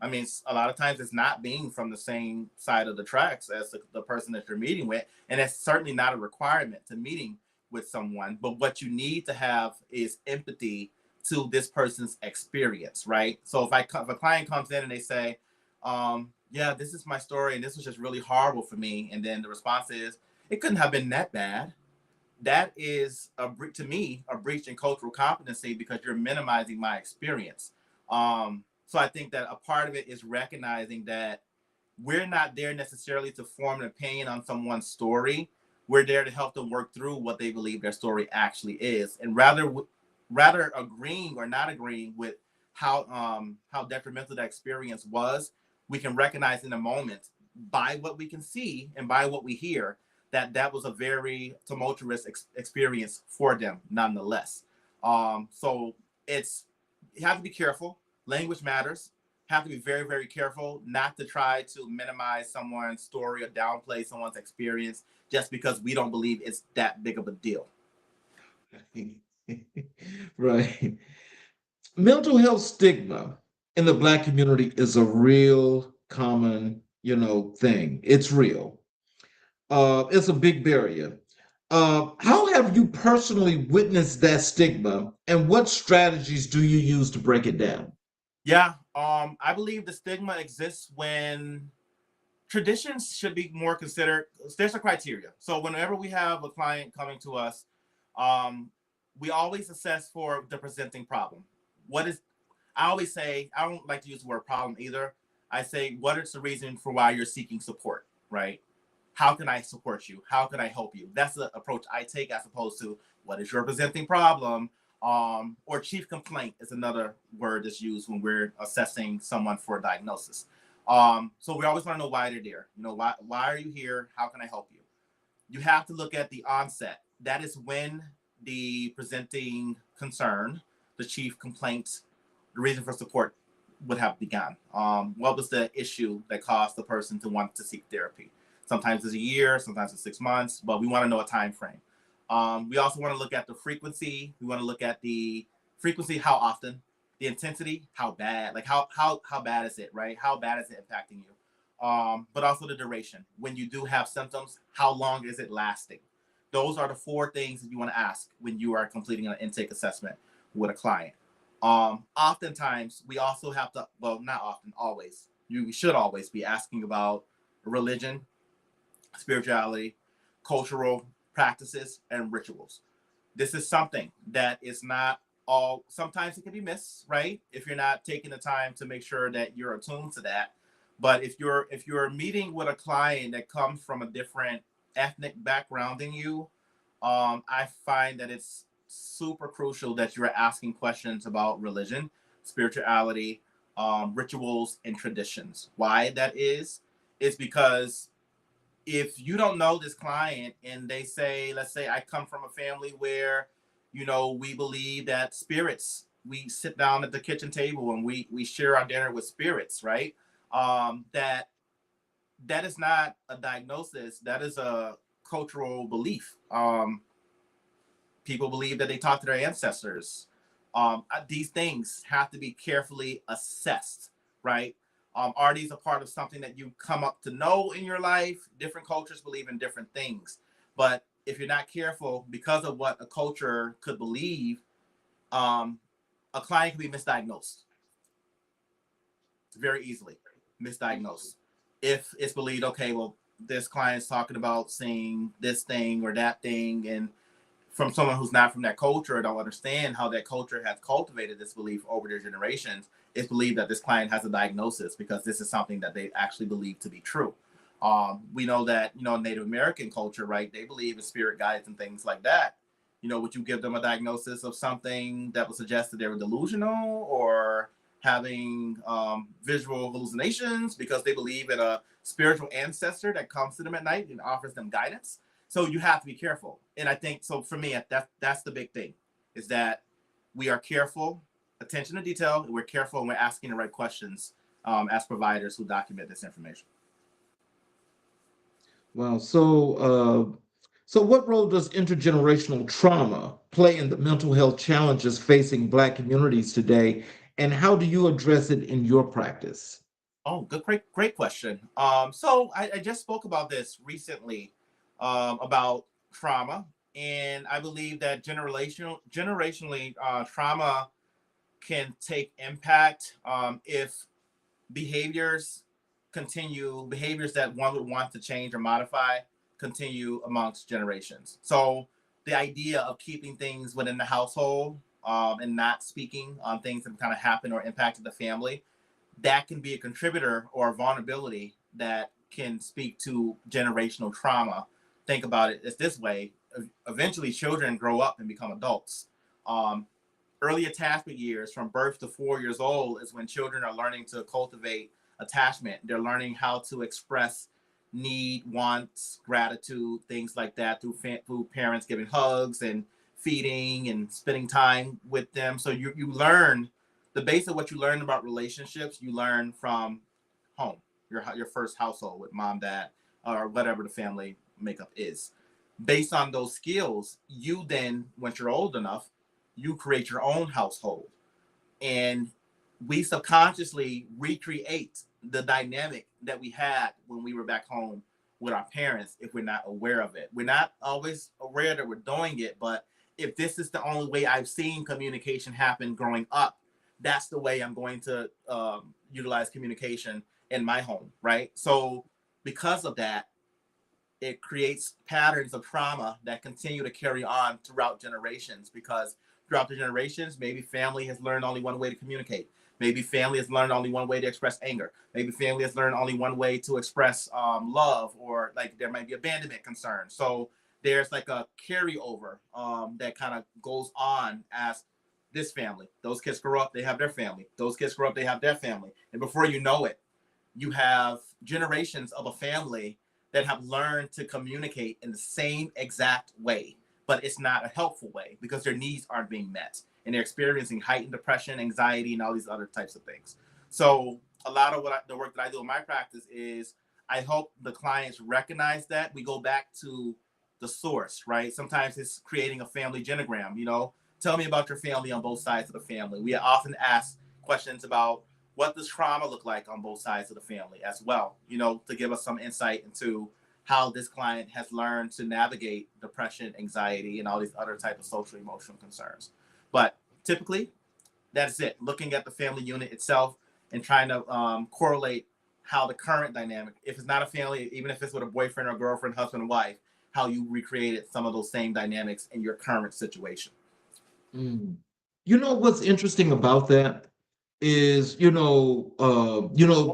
I mean, a lot of times it's not being from the same side of the tracks as the person that you're meeting with. And it's certainly not a requirement to meeting with someone. But what you need to have is empathy to this person's experience, right? So if a client comes in and they say, yeah, this is my story and this was just really horrible for me. And then the response is, it couldn't have been that bad. That is, to me, a breach in cultural competency because you're minimizing my experience. So I think that a part of it is recognizing that we're not there necessarily to form an opinion on someone's story. We're there to help them work through what they believe their story actually is. And rather agreeing or not agreeing with how detrimental that experience was, we can recognize in a moment by what we can see and by what we hear that was a very tumultuous experience for them nonetheless. So you have to be careful. Language matters. Have to be very, very careful not to try to minimize someone's story or downplay someone's experience just because we don't believe it's that big of a deal. Right. Mental health stigma in the Black community is a real common, thing. It's real. It's a big barrier. How have you personally witnessed that stigma, and what strategies do you use to break it down? Yeah, I believe the stigma exists when traditions should be more considered. There's a criteria. So whenever we have a client coming to us, we always assess for the presenting problem. I always say, I don't like to use the word problem either. I say, what is the reason for why you're seeking support, right? How can I support you? How can I help you? That's the approach I take as opposed to what is your presenting problem? Or chief complaint is another word that's used when we're assessing someone for a diagnosis. So we always want to know why they're there. Why are you here? How can I help you? You have to look at the onset. That is when the presenting concern, the chief complaint, the reason for support would have begun. What was the issue that caused the person to want to seek therapy? Sometimes it's a year, sometimes it's 6 months, but we want to know a time frame. We also want to look at the frequency. We want to look at the frequency, how often, the intensity, how bad, like how bad is it, right? How bad is it impacting you? But also the duration. When you do have symptoms, how long is it lasting? Those are the 4 things that you want to ask when you are completing an intake assessment with a client. Oftentimes, we also have to, well, not often, always. You should always be asking about religion, spirituality, cultural practices, and rituals. This is something that is not all, sometimes it can be missed, right? If you're not taking the time to make sure that you're attuned to that. But if you're meeting with a client that comes from a different ethnic background than you, I find that it's super crucial that you're asking questions about religion, spirituality, rituals, and traditions. Why that is because if you don't know this client and they say, let's say I come from a family where, we believe that spirits, we sit down at the kitchen table and we share our dinner with spirits, right? That is not a diagnosis. That is a cultural belief. People believe that they talk to their ancestors. These things have to be carefully assessed, right? Are these a part of something that you come up to know in your life? Different cultures believe in different things. But if you're not careful, because of what a culture could believe, a client can be misdiagnosed very easily. Misdiagnosed. If it's believed, okay, well, this client's talking about seeing this thing or that thing, and from someone who's not from that culture or don't understand how that culture has cultivated this belief over their generations, it's believed that this client has a diagnosis because this is something that they actually believe to be true. We know that, Native American culture, right? They believe in spirit guides and things like that. Would you give them a diagnosis of something that would suggest that they were delusional or having visual hallucinations because they believe in a spiritual ancestor that comes to them at night and offers them guidance? So you have to be careful. And I think, so for me, that's the big thing, is that we are careful, attention to detail, and we're careful and we're asking the right questions as providers who document this information. Wow. So, what role does intergenerational trauma play in the mental health challenges facing Black communities today, and how do you address it in your practice? Oh, good, great question. So I just spoke about this recently, about trauma, and I believe that generationally, trauma can take impact, if behaviors that one would want to change or modify continue amongst generations. So the idea of keeping things within the household, and not speaking on things that kind of happen or impacted the family, that can be a contributor or a vulnerability that can speak to generational trauma. Think about it, it's this way. Eventually children grow up and become adults. um, Early attachment years, from birth to 4 years old, is when children are learning to cultivate attachment. They're learning how to express need, wants, gratitude, things like that, through parents giving hugs and feeding and spending time with them. So you learn the base of what you learn about relationships. You learn from home, your first household with mom, dad, or whatever the family makeup is. Based on those skills, you then, once you're old enough, you create your own household, and we subconsciously recreate the dynamic that we had when we were back home with our parents. If we're not aware of it, we're not always aware that we're doing it, but if this is the only way I've seen communication happen growing up, that's the way I'm going to utilize communication in my home, right? So because of that, it creates patterns of trauma that continue to carry on throughout generations, because throughout the generations, maybe family has learned only one way to communicate. Maybe family has learned only one way to express anger. Maybe family has learned only one way to express love, or like there might be abandonment concerns. So there's like a carryover, that kind of goes on as this family. Those kids grow up, they have their family. Those kids grow up, they have their family. And before you know it, you have generations of a family that have learned to communicate in the same exact way, but it's not a helpful way because their needs aren't being met, and they're experiencing heightened depression, anxiety, and all these other types of things. So a lot of the work that I do in my practice is, I hope the clients recognize that. We go back to the source, right? Sometimes it's creating a family genogram. Tell me about your family on both sides of the family. We often ask questions about, what does trauma look like on both sides of the family as well, to give us some insight into how this client has learned to navigate depression, anxiety, and all these other types of social emotional concerns. But typically, that's it. Looking at the family unit itself and trying to correlate how the current dynamic, if it's not a family, even if it's with a boyfriend or girlfriend, husband and wife, how you recreated some of those same dynamics in your current situation. Mm. You know what's interesting about that is,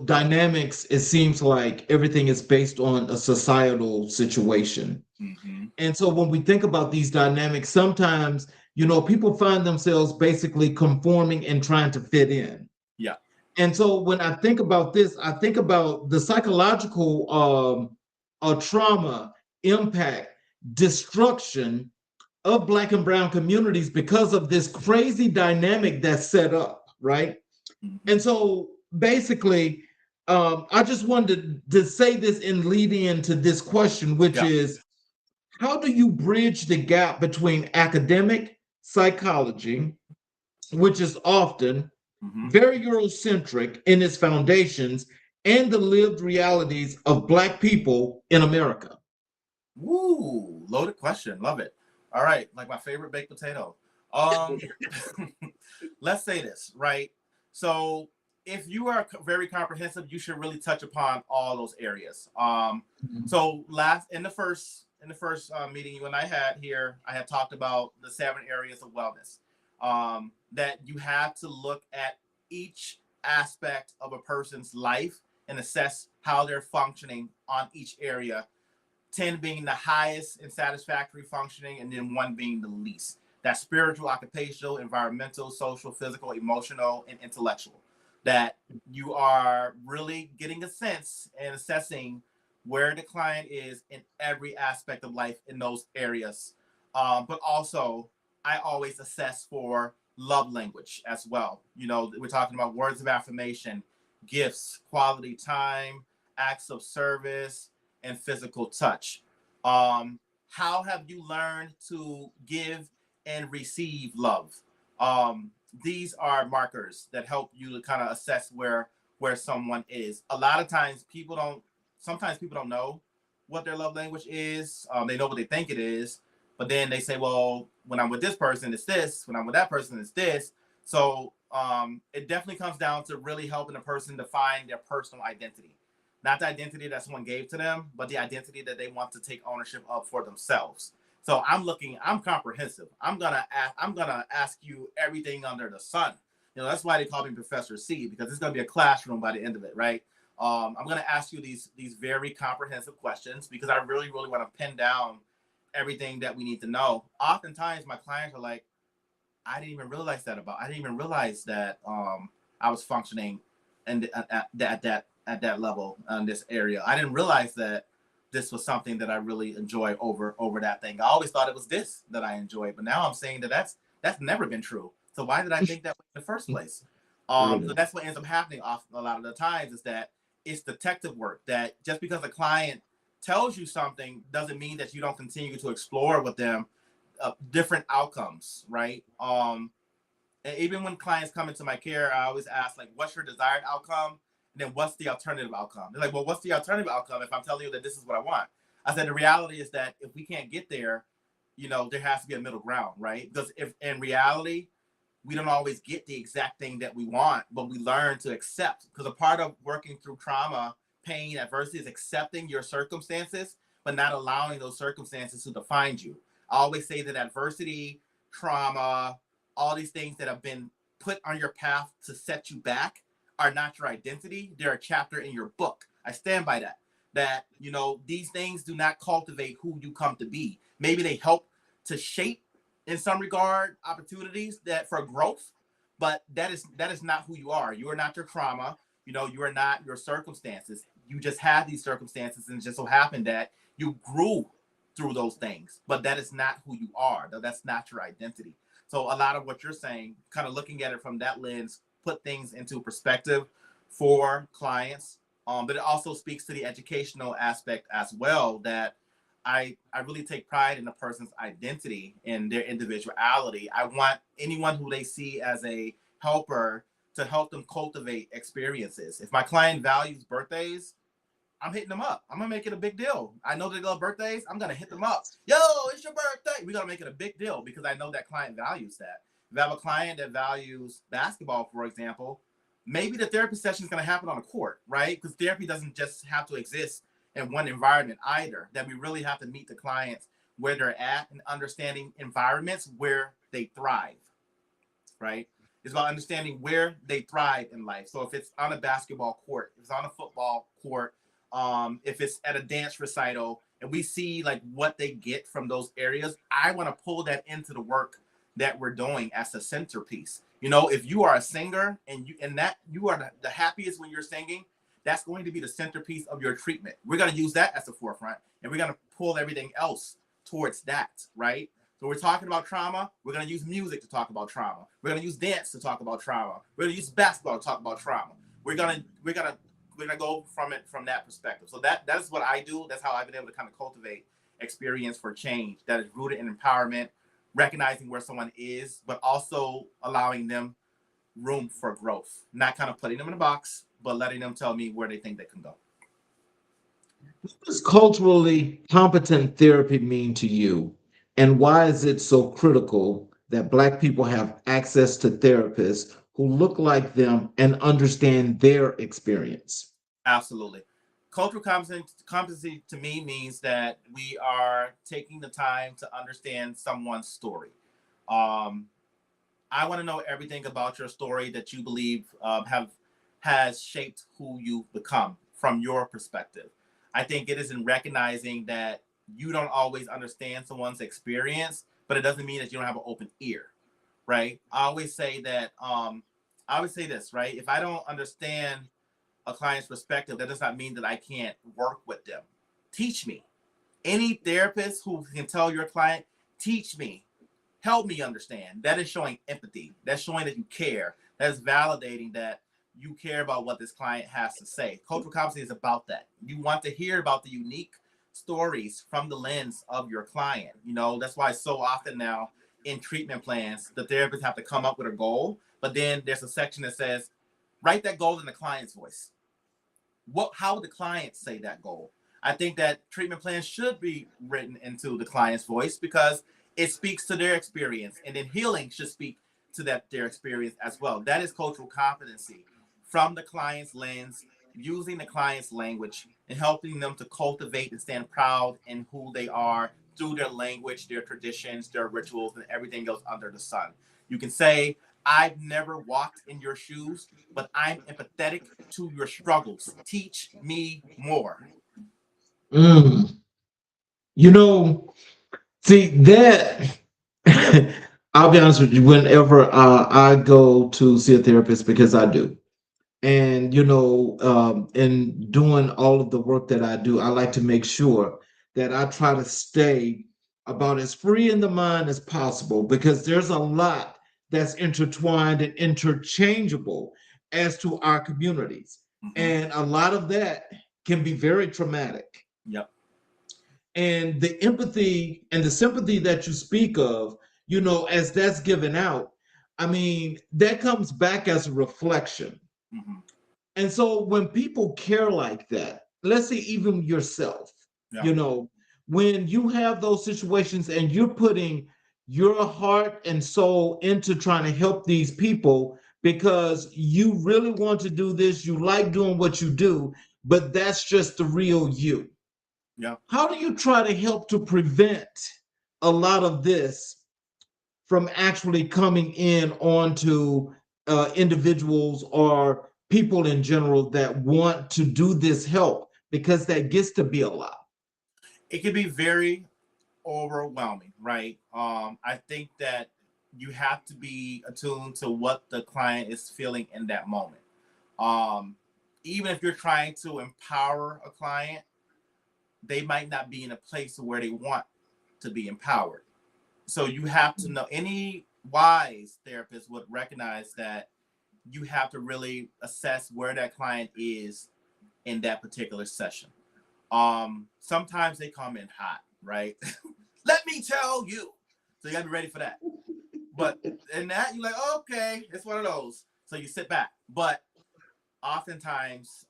dynamics. It seems like everything is based on a societal situation. Mm-hmm. And so when we think about these dynamics, sometimes, people find themselves basically conforming and trying to fit in. Yeah. And so when I think about this, I think about the psychological trauma, impact, destruction of Black and Brown communities because of this crazy dynamic that's set up, right? Mm-hmm. And so basically, I just wanted to say this in leading into this question, which is, how do you bridge the gap between academic psychology, which is often very Eurocentric in its foundations, and the lived realities of Black people in America? Woo, loaded question. Love it. All right, like my favorite baked potato. Um, let's say this, right? So if you are very comprehensive, you should really touch upon all those areas. So in the first meeting you and I had here, I had talked about the 7 areas of wellness. That you have to look at each aspect of a person's life and assess how they're functioning on each area, 10 being the highest and satisfactory functioning, and then 1 being the least. That's spiritual, occupational, environmental, social, physical, emotional, and intellectual. That you are really getting a sense and assessing where the client is in every aspect of life in those areas. But also, I always assess for love language as well. We're talking about words of affirmation, gifts, quality time, acts of service, and physical touch. how have you learned to give and receive love? These are markers that help you to kind of assess where someone is. A lot of times sometimes people don't know what their love language is. They know what they think it is, but then they say, well, when I'm with this person, it's this. When I'm with that person, it's this. So it definitely comes down to really helping a person define their personal identity. Not the identity that someone gave to them, but the identity that they want to take ownership of for themselves. So I'm comprehensive. I'm gonna ask you everything under the sun. That's why they call me Professor C, because it's gonna be a classroom by the end of it, right? I'm gonna ask you these very comprehensive questions because I really, really want to pin down everything that we need to know. Oftentimes my clients are like, I didn't even realize that I was functioning and at that level in this area. I didn't realize that this was something that I really enjoy over that thing. I always thought it was this that I enjoyed, but now I'm saying that that's never been true. So why did I think that way in the first place? So that's what ends up happening a lot of the times, is that it's detective work. That just because a client tells you something doesn't mean that you don't continue to explore with them different outcomes, right? And even when clients come into my care, I always ask, like, what's your desired outcome? And then what's the alternative outcome? They're like, well, what's the alternative outcome if I'm telling you that this is what I want? I said, the reality is that if we can't get there, there has to be a middle ground, right? Because if in reality, we don't always get the exact thing that we want, but we learn to accept. Because a part of working through trauma, pain, adversity is accepting your circumstances, but not allowing those circumstances to define you. I always say that adversity, trauma, all these things that have been put on your path to set you back are not your identity. They're a chapter in your book. I stand by that. That, these things do not cultivate who you come to be. Maybe they help to shape, in some regard, opportunities that for growth, but that is not who you are. You are not your trauma. You are not your circumstances. You just have these circumstances, and it just so happened that you grew through those things, but that is not who you are. That's not your identity. So a lot of what you're saying, kind of looking at it from that lens, put things into perspective for clients. But it also speaks to the educational aspect as well, that I really take pride in a person's identity and their individuality. I want anyone who they see as a helper to help them cultivate experiences. If my client values birthdays, I'm hitting them up. I'm gonna make it a big deal. I know they love birthdays. I'm gonna hit them up. Yo, it's your birthday. We're gonna make it a big deal because I know that client values that. If I have a client that values basketball, for example, maybe the therapy session is gonna happen on the court, right? Because therapy doesn't just have to exist in one environment either. That we really have to meet the clients where they're at and understanding environments where they thrive, right? It's about understanding where they thrive in life. So if it's on a basketball court, if it's on a football court, if it's at a dance recital, and we see like what they get from those areas, I want to pull that into the work that we're doing as a centerpiece. If you are a singer and you are the happiest when you're singing, that's going to be the centerpiece of your treatment. We're going to use that as the forefront, and we're going to pull everything else towards that, right? So we're talking about trauma. We're going to use music to talk about trauma. We're going to use dance to talk about trauma. We're going to use basketball to talk about trauma. We're going to go from that perspective. So that is what I do. That's how I've been able to kind of cultivate experience for change that is rooted in empowerment, recognizing where someone is, but also allowing them room for growth, not kind of putting them in a box, but letting them tell me where they think they can go. What does culturally competent therapy mean to you? And why is it so critical that Black people have access to therapists who look like them and understand their experience? Absolutely. Cultural competency to me means that we are taking the time to understand someone's story. I want to know everything about your story that you believe has shaped who you've become from your perspective. I think it is in recognizing that you don't always understand someone's experience, but it doesn't mean that you don't have an open ear, right? I always say this, right? If I don't understand a client's perspective, that does not mean that I can't work with them. Teach me. Any therapist who can tell your client, teach me, help me understand. That is showing empathy. That's showing that you care. That's validating that you care about what this client has to say. Cultural competency is about that. You want to hear about the unique stories from the lens of your client. That's why so often now in treatment plans, the therapists have to come up with a goal, but then there's a section that says, write that goal in the client's voice. How would the client say that goal? I think that treatment plans should be written into the client's voice because it speaks to their experience, and then healing should speak to their experience as well. That is cultural competency from the client's lens, using the client's language and helping them to cultivate and stand proud in who they are through their language, their traditions, their rituals, and everything else under the sun. You can say, I've never walked in your shoes, but I'm empathetic to your struggles. Teach me more. Mm. You know, see that I'll be honest with you, whenever I go to see a therapist, because I do. And, in doing all of the work that I do, I like to make sure that I try to stay about as free in the mind as possible because there's a lot that's intertwined and interchangeable as to our communities. Mm-hmm. And a lot of that can be very traumatic. Yep. And the empathy and the sympathy that you speak of, as that's given out, I mean, that comes back as a reflection. Mm-hmm. And so when people care like that, let's say even yourself, Yeah. When you have those situations and you're putting your heart and soul into trying to help these people because you really want to do this, you like doing what you do, but that's just the real you. Yeah. How do you try to help to prevent a lot of this from actually coming in onto individuals or people in general that want to do this help, because that gets to be a lot? It can be very overwhelming, right? I think that you have to be attuned to what the client is feeling in that moment. Even if you're trying to empower a client, they might not be in a place where they want to be empowered. So you have to know, any wise therapist would recognize that you have to really assess where that client is in that particular session. Sometimes they come in hot, right? Let me tell you. So you gotta be ready for that. But in that, you're like, okay, it's one of those. So you sit back. But oftentimes,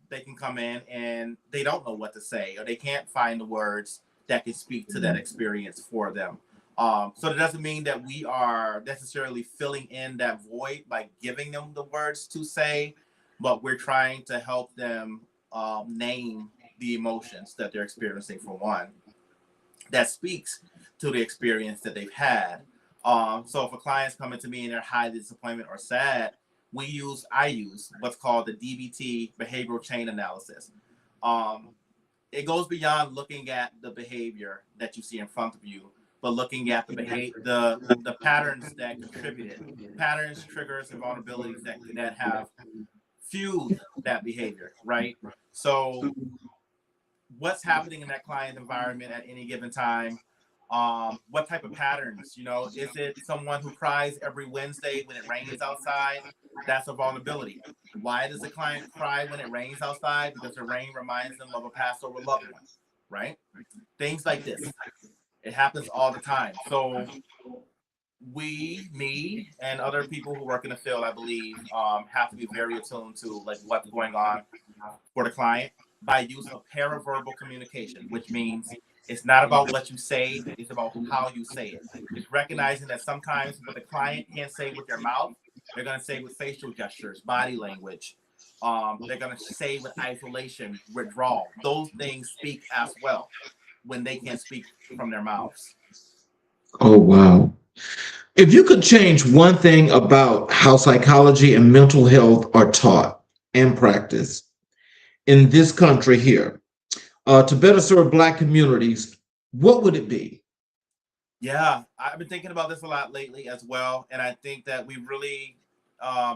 they can come in and they don't know what to say, or they can't find the words that can speak to that experience for them. So that doesn't mean that we are necessarily filling in that void by giving them the words to say, but we're trying to help them name the emotions that they're experiencing, for one, that speaks to the experience that they've had. So if a client's coming to me and they're highly disappointed or sad, I use what's called the DBT behavioral chain analysis. It goes beyond looking at the behavior that you see in front of you, but looking at the patterns that contributed, patterns, triggers, and vulnerabilities that have fueled that behavior, right? So what's happening in that client environment at any given time? What type of patterns? Is it someone who cries every Wednesday when it rains outside? That's a vulnerability. Why does the client cry when it rains outside? Because the rain reminds them of a passed over loved one, right? Things like this. It happens all the time. So me, and other people who work in the field, I believe, have to be very attuned to like what's going on for the client by use of paraverbal communication, which means it's not about what you say, it's about how you say it. It's recognizing that sometimes what the client can't say with their mouth, they're going to say with facial gestures, body language. They're going to say with isolation, withdrawal. Those things speak as well when they can't speak from their mouths. Oh, wow. If you could change one thing about how psychology and mental health are taught and practiced in this country here, to better serve Black communities, what would it be? Yeah, I've been thinking about this a lot lately as well, and I think that we really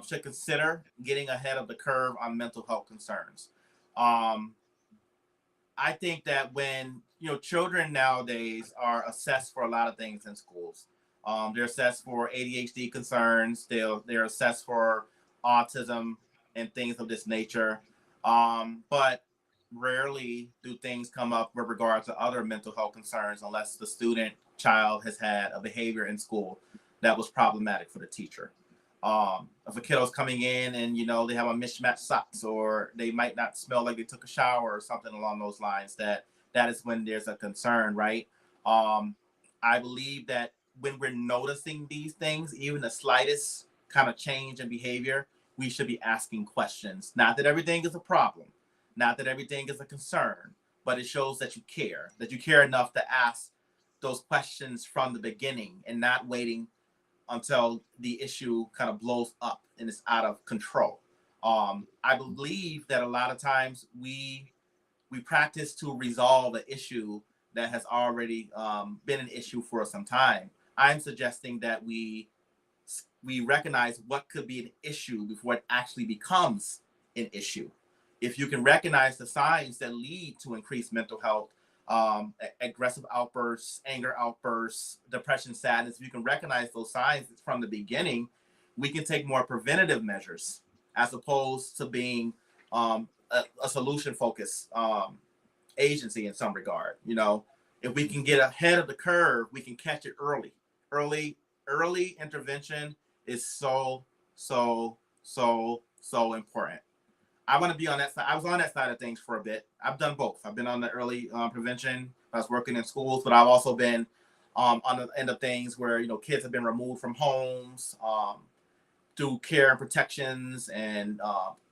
should consider getting ahead of the curve on mental health concerns. Um, I think that when children nowadays are assessed for a lot of things in schools, they're assessed for ADHD concerns, they're assessed for autism and things of this nature. But rarely do things come up with regard to other mental health concerns unless the student child has had a behavior in school that was problematic for the teacher. If a kiddo's coming in and they have a mismatched socks, or they might not smell like they took a shower or something along those lines, that is when there's a concern, right? I believe that when we're noticing these things, even the slightest kind of change in behavior, we should be asking questions. Not that everything is a problem, not that everything is a concern, but it shows that you care enough to ask those questions from the beginning and not waiting until the issue kind of blows up and it's out of control. I believe that a lot of times we practice to resolve an issue that has already been an issue for some time. I'm suggesting that we recognize what could be an issue before it actually becomes an issue. If you can recognize the signs that lead to increased mental health, aggressive outbursts, anger outbursts, depression, sadness, if you can recognize those signs from the beginning, we can take more preventative measures as opposed to being a solution focused agency in some regard. If we can get ahead of the curve, we can catch it early. Early intervention is so important. I want to be on that side. I was on that side of things for a bit. I've done both. I've been on the early prevention. I was working in schools, but I've also been on the end of things where kids have been removed from homes through care and protections and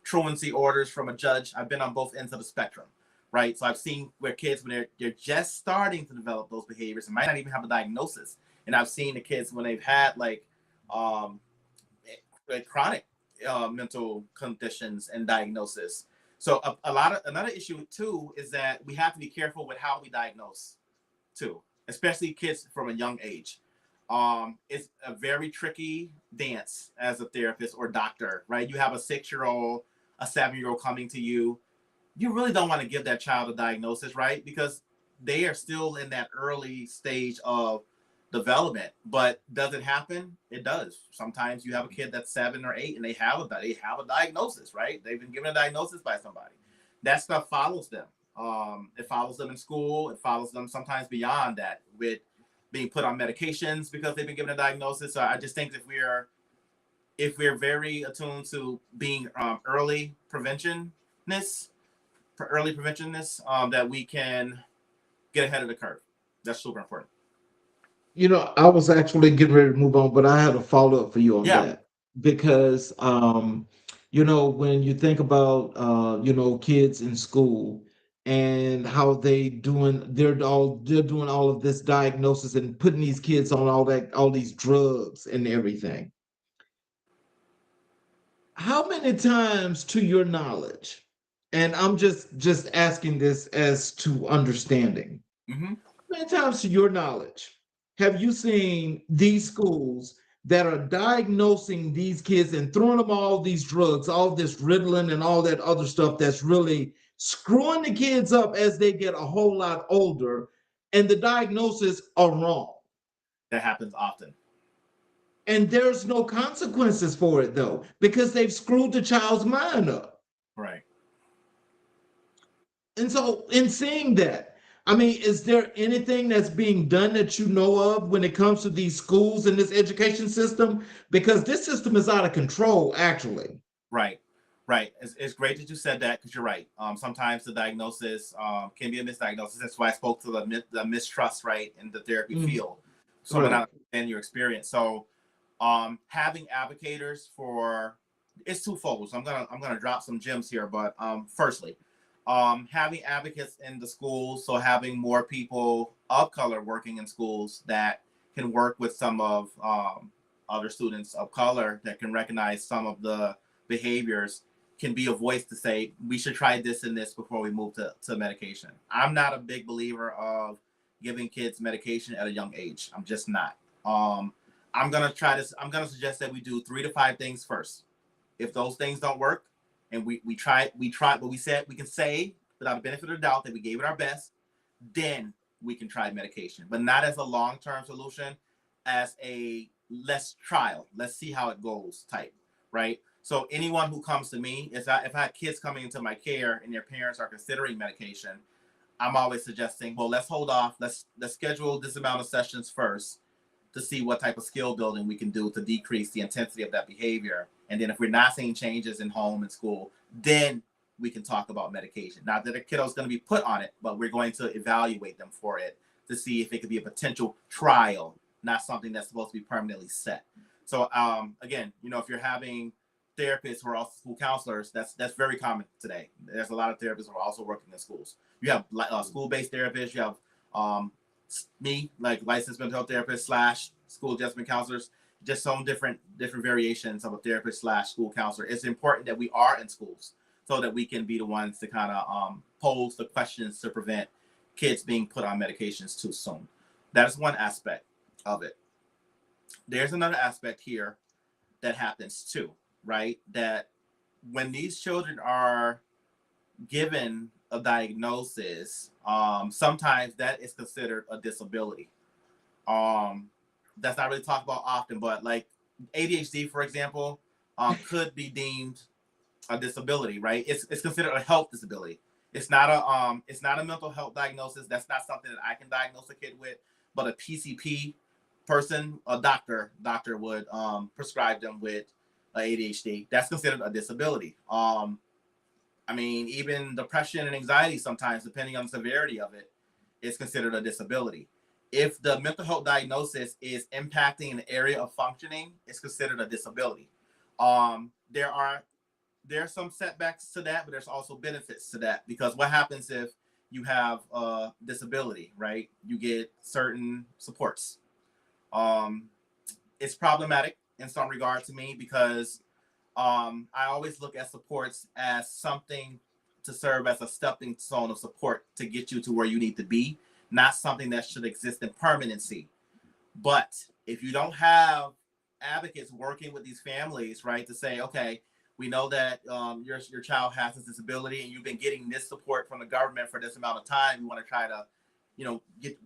truancy orders from a judge. I've been on both ends of the spectrum, right? So I've seen where kids, when they're just starting to develop those behaviors and might not even have a diagnosis, and I've seen the kids when they've had like chronic mental conditions and diagnosis. So another issue too is that we have to be careful with how we diagnose too, especially kids from a young age. It's a very tricky dance as a therapist or doctor, right? You have a 6-year-old, a 7-year-old coming to you. You really don't want to give that child a diagnosis, right? Because they are still in that early stage of development. But does it happen? It does. Sometimes you have a kid that's 7 or 8 and they have a diagnosis, right? They've been given a diagnosis by somebody. That stuff follows them. It follows them in school. It follows them sometimes beyond that, with being put on medications because they've been given a diagnosis. So I just think if we're very attuned to being early preventionists, that we can get ahead of the curve. That's super important. I was actually getting ready to move on, but I had a follow up for you on Yeah. that because, when you think about, kids in school and how they're doing all of this diagnosis and putting these kids on all these drugs and everything. How many times, to your knowledge, and I'm just asking this as to understanding, Mm-hmm. how many times, to your knowledge, have you seen these schools that are diagnosing these kids and throwing them all these drugs, all this Ritalin and all that other stuff that's really screwing the kids up as they get a whole lot older, and the diagnoses are wrong? That happens often. And there's no consequences for it, though, because they've screwed the child's mind up. Right. And so, in seeing that, I mean, is there anything that's being done that you know of when it comes to these schools and this education system? Because this system is out of control, actually. Right. It's great that you said that, because you're right. Sometimes the diagnosis can be a misdiagnosis. That's why I spoke to the mistrust, right, in the therapy field. So when I understand your experience, so having advocates for, it's twofold. So I'm gonna drop some gems here, but firstly, having advocates in the schools, so having more people of color working in schools that can work with some of other students of color that can recognize some of the behaviors, can be a voice to say we should try this and this before we move to medication. I'm not a big believer of giving kids medication at a young age. I'm just not. I'm gonna suggest that we do 3 to 5 things first. If those things don't work, and we try, but we said we can say without the benefit of the doubt that we gave it our best, then we can try medication, but not as a long-term solution, as a let's trial, let's see how it goes type, right? So anyone who comes to me, if I have kids coming into my care and their parents are considering medication, I'm always suggesting, well, let's hold off. Let's schedule this amount of sessions first to see what type of skill building we can do to decrease the intensity of that behavior. And then if we're not seeing changes in home and school, then we can talk about medication. Not that a kiddo is going to be put on it, but we're going to evaluate them for it to see if it could be a potential trial, not something that's supposed to be permanently set. So again, if you're having therapists who are also school counselors, that's very common today. There's a lot of therapists who are also working in schools. You have school-based therapists. You have me, like licensed mental health therapist / school adjustment counselors. Just some different variations of a therapist / school counselor. It's important that we are in schools so that we can be the ones to kind of pose the questions to prevent kids being put on medications too soon. That is one aspect of it. There's another aspect here that happens too, right? That when these children are given a diagnosis, sometimes that is considered a disability. That's not really talked about often, but like ADHD, for example, could be deemed a disability, right? It's considered a health disability. It's not a mental health diagnosis. That's not something that I can diagnose a kid with, but a PCP person, a doctor would prescribe them with ADHD. That's considered a disability. I mean, even depression and anxiety sometimes, depending on the severity of it, is considered a disability. If the mental health diagnosis is impacting an area of functioning, it's considered a disability. There are some setbacks to that, but there's also benefits to that, because what happens if you have a disability, right? You get certain supports. It's problematic in some regard to me, because I always look at supports as something to serve as a stepping stone of support to get you to where you need to be, not something that should exist in permanency. But if you don't have advocates working with these families, right, to say, okay, we know that your child has this disability and you've been getting this support from the government for this amount of time, we want to try to,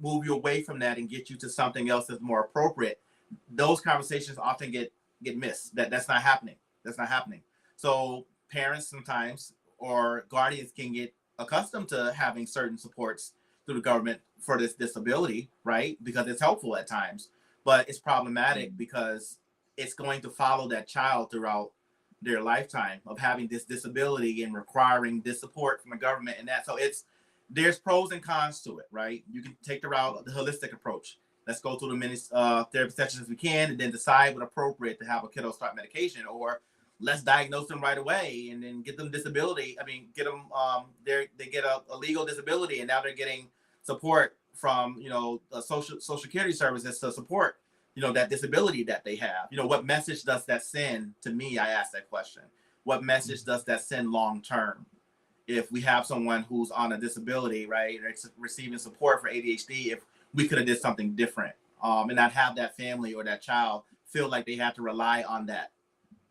move you away from that and get you to something else that's more appropriate. Those conversations often get missed. That's not happening. That's not happening. So parents sometimes or guardians can get accustomed to having certain supports through the government for this disability, right? Because it's helpful at times, but it's problematic because it's going to follow that child throughout their lifetime of having this disability and requiring this support from the government and that. So there's pros and cons to it, right? You can take the route of the holistic approach. Let's go through the many therapy sessions as we can and then decide what's appropriate to have a kiddo start medication, or let's diagnose them right away and then get them disability. I mean, get them, they get a legal disability and now they're getting support from, the social security services to support, that disability that they have. What message does that send to me? I ask that question. What message does that send long term? If we have someone who's on a disability, right, or receiving support for ADHD, if we could have did something different, and not have that family or that child feel like they have to rely on that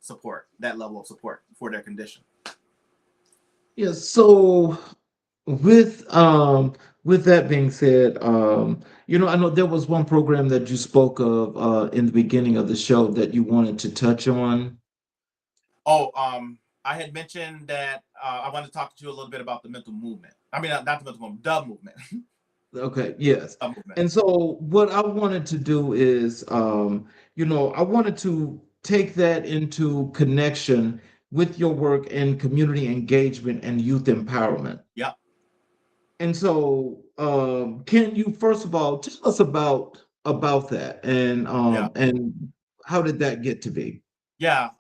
support, that level of support for their condition. Yeah. So with that being said, I know there was one program that you spoke of in the beginning of the show that you wanted to touch on. Oh, I had mentioned that I wanted to talk to you a little bit about the mental movement. I mean, not the mental movement, the movement. Okay, yes. Movement. And so what I wanted to do is, I wanted to take that into connection with your work in community engagement and youth empowerment. Yeah. And so, can you first of all tell us about that, and how did that get to be? Yeah.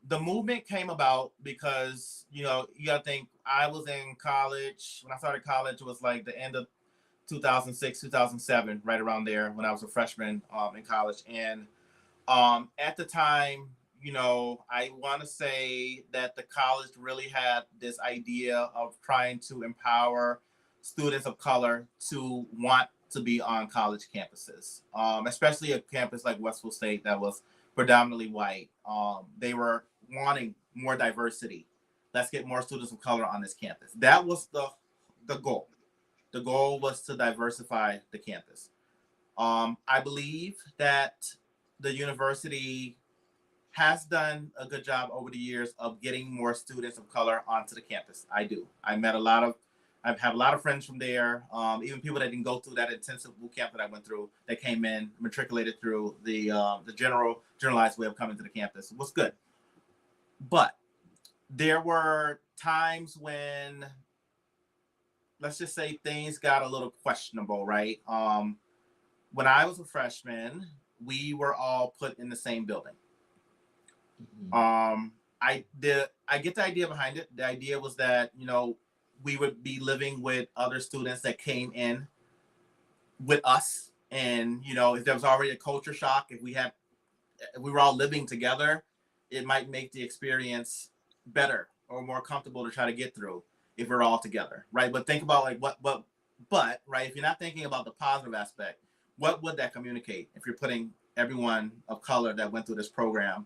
The movement came about because, you gotta think, I was in college. When I started college, it was like the end of 2006, 2007, right around there when I was a freshman in college. And at the time, I want to say that the college really had this idea of trying to empower students of color to want to be on college campuses, especially a campus like Westfield State that was predominantly white. They were wanting more diversity. Let's get more students of color on this campus. That was the goal. The goal was to diversify the campus. I believe that the university has done a good job over the years of getting more students of color onto the campus. I do. I have a lot of friends from there, even people that didn't go through that intensive boot camp that I went through, that came in, matriculated through the generalized way of coming to the campus. It was good. But there were times when, let's just say, things got a little questionable, right? When I was a freshman, we were all put in the same building. I get the idea behind it. The idea was that, we would be living with other students that came in with us. And, if there was already a culture shock, if we were all living together, it might make the experience better or more comfortable to try to get through if we're all together, right? But think about like but right, if you're not thinking about the positive aspect, what would that communicate if you're putting everyone of color that went through this program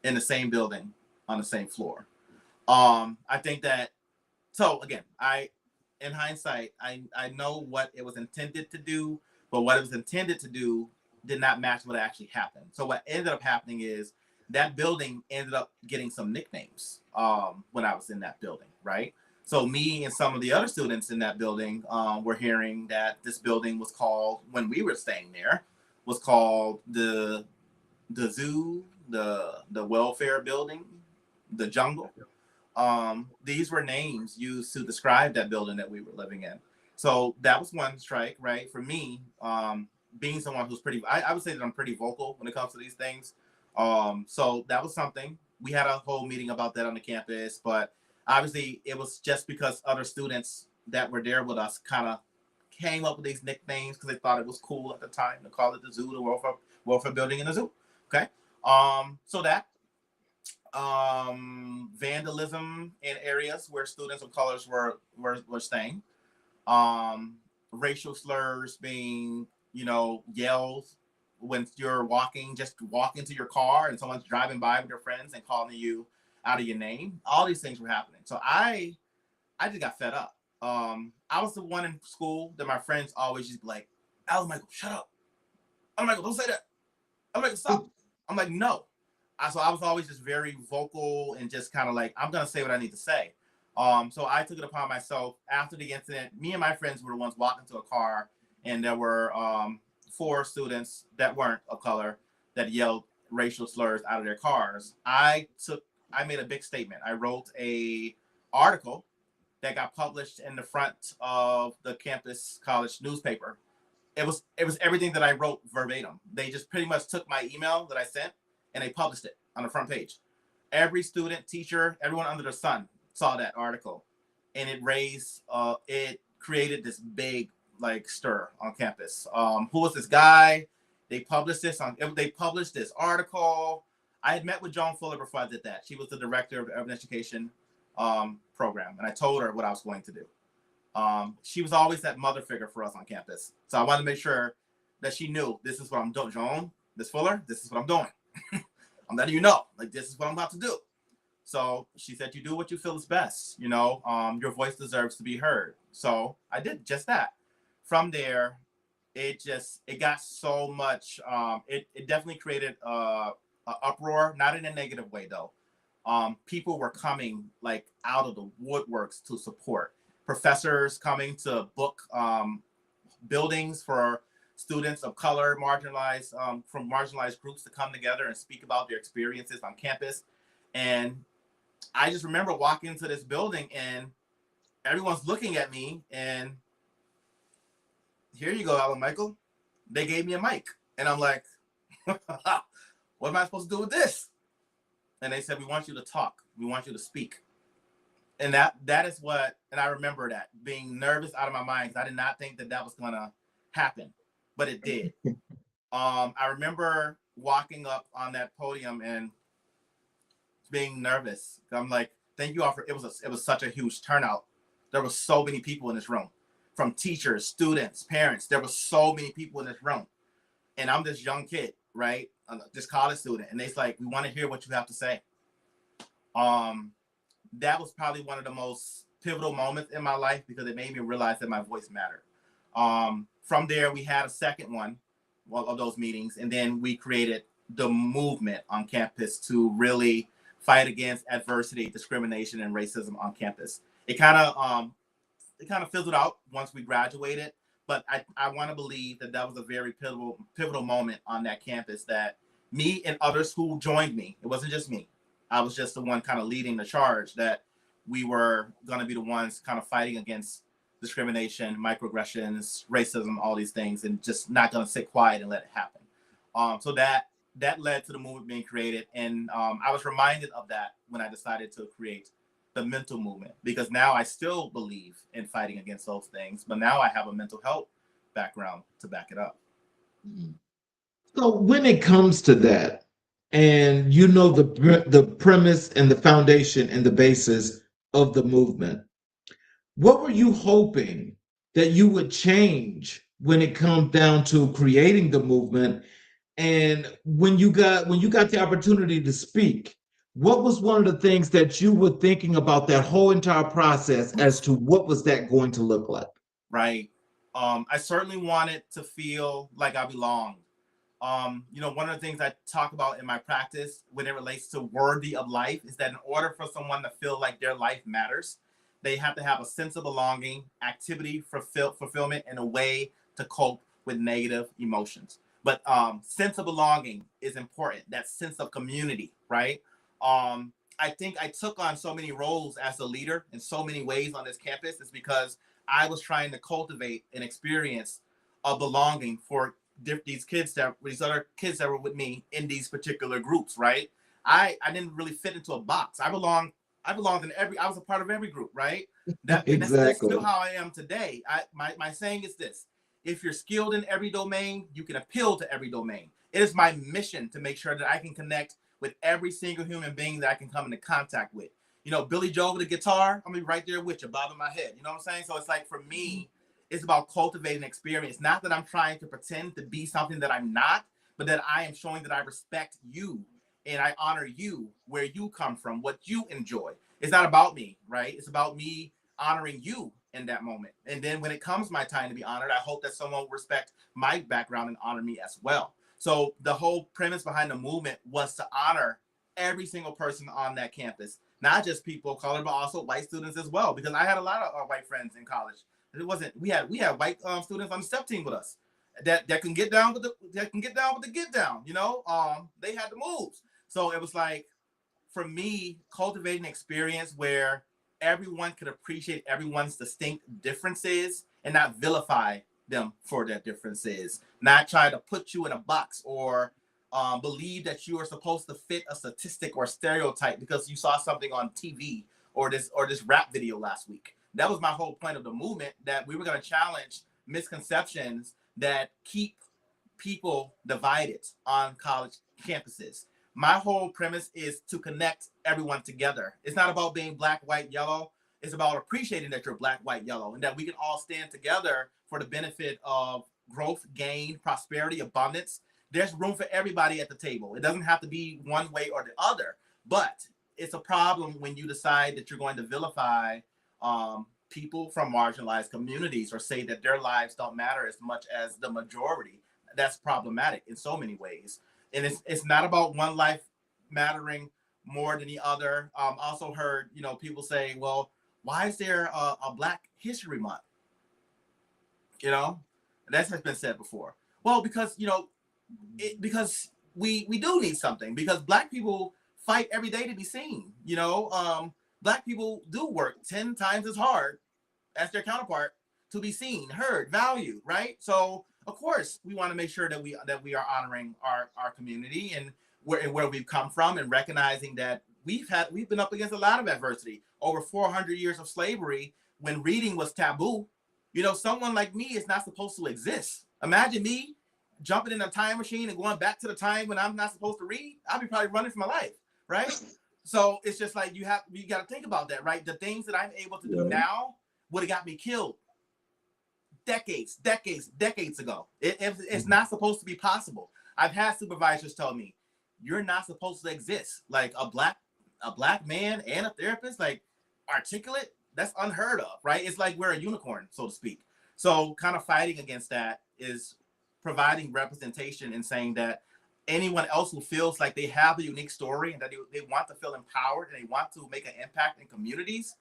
in the same building on the same floor? I think that, so again, in hindsight, I know what it was intended to do, but what it was intended to do did not match what actually happened. So what ended up happening is that building ended up getting some nicknames when I was in that building, right? So me and some of the other students in that building were hearing that this building was called, when we were staying there, was called the zoo, the welfare building, the jungle. These were names used to describe that building that we were living in. So that was one strike, right? For me, being someone who's I would say that I'm pretty vocal when it comes to these things. So that was something. We had a whole meeting about that on the campus, but obviously it was just because other students that were there with us kind of came up with these nicknames because they thought it was cool at the time to call it the zoo, the welfare building, and the zoo. Okay. So that vandalism in areas where students of colors were staying, racial slurs being, yelled when you're just walking to your car and someone's driving by with your friends and calling you out of your name. All these things were happening. So I just got fed up. I was the one in school that my friends always just be like, "Alan Michael, shut up. Alan Michael, don't say that. Alan Michael, stop." I'm like, no. So I was always just very vocal and just kind of like, I'm going to say what I need to say. So I took it upon myself after the incident. Me and my friends were the ones walking to a car, and there were 4 students that weren't of color that yelled racial slurs out of their cars. I made a big statement. I wrote a article that got published in the front of the campus college newspaper. It was everything that I wrote verbatim. They just pretty much took my email that I sent and they published it on the front page. Every student, teacher, everyone under the sun saw that article, and it created this big stir on campus. Who was this guy? They published this article. I had met with Joan Fuller before I did that. She was the director of the urban education program, and I told her what I was going to do. She was always that mother figure for us on campus. So I wanted to make sure that she knew, this is what I'm doing. Joan, Miss Fuller, this is what I'm doing. I'm letting you know, this is what I'm about to do. So she said, you do what you feel is best. Your voice deserves to be heard. So I did just that. From there, it got so much. It definitely created a uproar, not in a negative way though. People were coming out of the woodworks to support. Professors coming to book buildings for students of color, marginalized from marginalized groups to come together and speak about their experiences on campus. And I just remember walking into this building and everyone's looking at me and, here you go, Alan Michael. They gave me a mic. And I'm like, what am I supposed to do with this? And they said, we want you to talk. We want you to speak. And that is what, and I remember that being nervous out of my mind, because I did not think that was going to happen, but it did. I remember walking up on that podium and being nervous. I'm like, thank you all for, it was such a huge turnout. There were so many people in this room, from teachers, students, parents. There were so many people in this room. And I'm this young kid, right? This college student. And they's like, we want to hear what you have to say. That was probably one of the most pivotal moments in my life because it made me realize that my voice mattered. From there, we had a second one of those meetings, and then we created the movement on campus to really fight against adversity, discrimination, and racism on campus. It kind of fizzled out once we graduated, but I want to believe that was a very pivotal moment on that campus, that me and others who joined me, it wasn't just me. I was just the one kind of leading the charge, that we were going to be the ones kind of fighting against discrimination, microaggressions, racism, all these things, and just not going to sit quiet and let it happen. So that led to the movement being created. And I was reminded of that when I decided to create the mental movement, because now I still believe in fighting against those things, but now I have a mental health background to back it up. So when it comes to that, and you know the premise and the foundation and the basis of the movement, what were you hoping that you would change when it comes down to creating the movement? And when you got the opportunity to speak, what was one of the things that you were thinking about that whole entire process as to what was that going to look like? Right. I certainly wanted to feel like I belonged. One of the things I talk about in my practice when it relates to worthy of life is that in order for someone to feel like their life matters, they have to have a sense of belonging, activity, fulfillment, and a way to cope with negative emotions. But sense of belonging is important. That sense of community, right? I think I took on so many roles as a leader in so many ways on this campus is because I was trying to cultivate an experience of belonging for these other kids that were with me in these particular groups, right? I didn't really fit into a box. I belonged I was a part of every group, right? That's still Exactly. how I am today. My saying is this: if you're skilled in every domain, you can appeal to every domain. It is my mission to make sure that I can connect with every single human being that I can come into contact with. Billy Joel with the guitar, I'm gonna be right there with you, bobbing my head. You know what I'm saying? So it's like, for me, it's about cultivating experience. Not that I'm trying to pretend to be something that I'm not, but that I am showing that I respect you and I honor you, where you come from, what you enjoy. It's not about me, right? It's about me honoring you in that moment. And then when it comes my time to be honored, I hope that someone will respect my background and honor me as well. So the whole premise behind the movement was to honor every single person on that campus, not just people of color, but also white students as well. Because I had a lot of white friends in college. It wasn't we had white students on the step team with us that can get down with the get down. They had the moves. So it was like, for me, cultivating an experience where everyone could appreciate everyone's distinct differences and not vilify them for their differences, not try to put you in a box or believe that you are supposed to fit a statistic or stereotype because you saw something on TV or this rap video last week. That was my whole point of the movement, that we were going to challenge misconceptions that keep people divided on college campuses. My whole premise is to connect everyone together. It's not about being black, white, yellow. It's about appreciating that you're black, white, yellow, and that we can all stand together for the benefit of growth, gain, prosperity, abundance. There's room for everybody at the table. It doesn't have to be one way or the other, but it's a problem when you decide that you're going to vilify people from marginalized communities or say that their lives don't matter as much as the majority. That's problematic in so many ways. And it's not about one life mattering more than the other. Also heard, people say, well, why is there a Black History Month? That has been said before. Well, because, because we do need something, because Black people fight every day to be seen. Black people do work 10 times as hard as their counterpart to be seen, heard, valued, right? So of course we want to make sure that we are honoring our community and where we've come from, and recognizing that we've been up against a lot of adversity. Over 400 years of slavery, when reading was taboo. Someone like me is not supposed to exist. Imagine me jumping in a time machine and going back to the time when I'm not supposed to read. I'll be probably running for my life, right? So it's just like you got to think about that, right? The things that I'm able to do now would have got me killed decades ago. It's not supposed to be possible. I've had supervisors tell me, you're not supposed to exist. Like a black man and a therapist, like articulate, that's unheard of, right? It's like we're a unicorn, so to speak. So kind of fighting against that is providing representation and saying that anyone else who feels like they have a unique story and that they want to feel empowered and they want to make an impact in communities,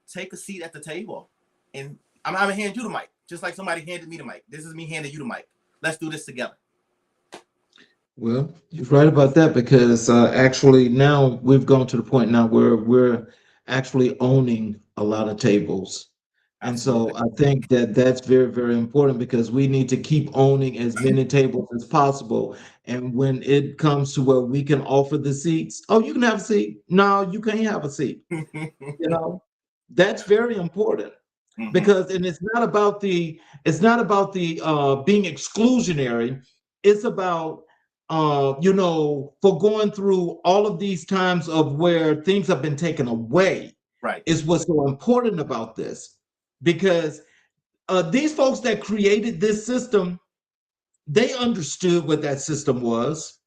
take a seat at the table. And I'm gonna hand you the mic, just like somebody handed me the mic. This is me handing you the mic. Let's do this together. Well, you're right about that because actually now we've gone to the point now where we're actually owning a lot of tables. And Absolutely. so I think that that's very, very important because we need to keep owning as many tables as possible. And when it comes to where we can offer the seats, oh, you can have a seat. No, you can't have a seat. You know, that's very important because, and it's not about the being exclusionary. It's about for going through all of these times of where things have been taken away Right. is what's so important about this because these folks that created this system, they understood what that system was.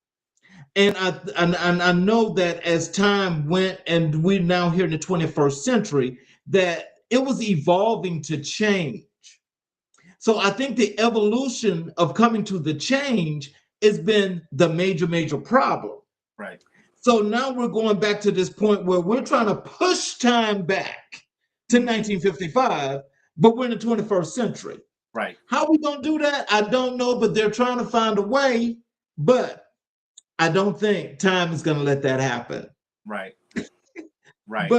And I know that as time went and we're now here in the 21st century, that it was evolving to change. So I think the evolution of coming to the change has been the major, major problem. Right. So now we're going back to this point where we're trying to push time back to 1955, but we're in the 21st century. Right. How are we going to do that? I don't know, but they're trying to find a way. But I don't think time is going to let that happen. Right. Right.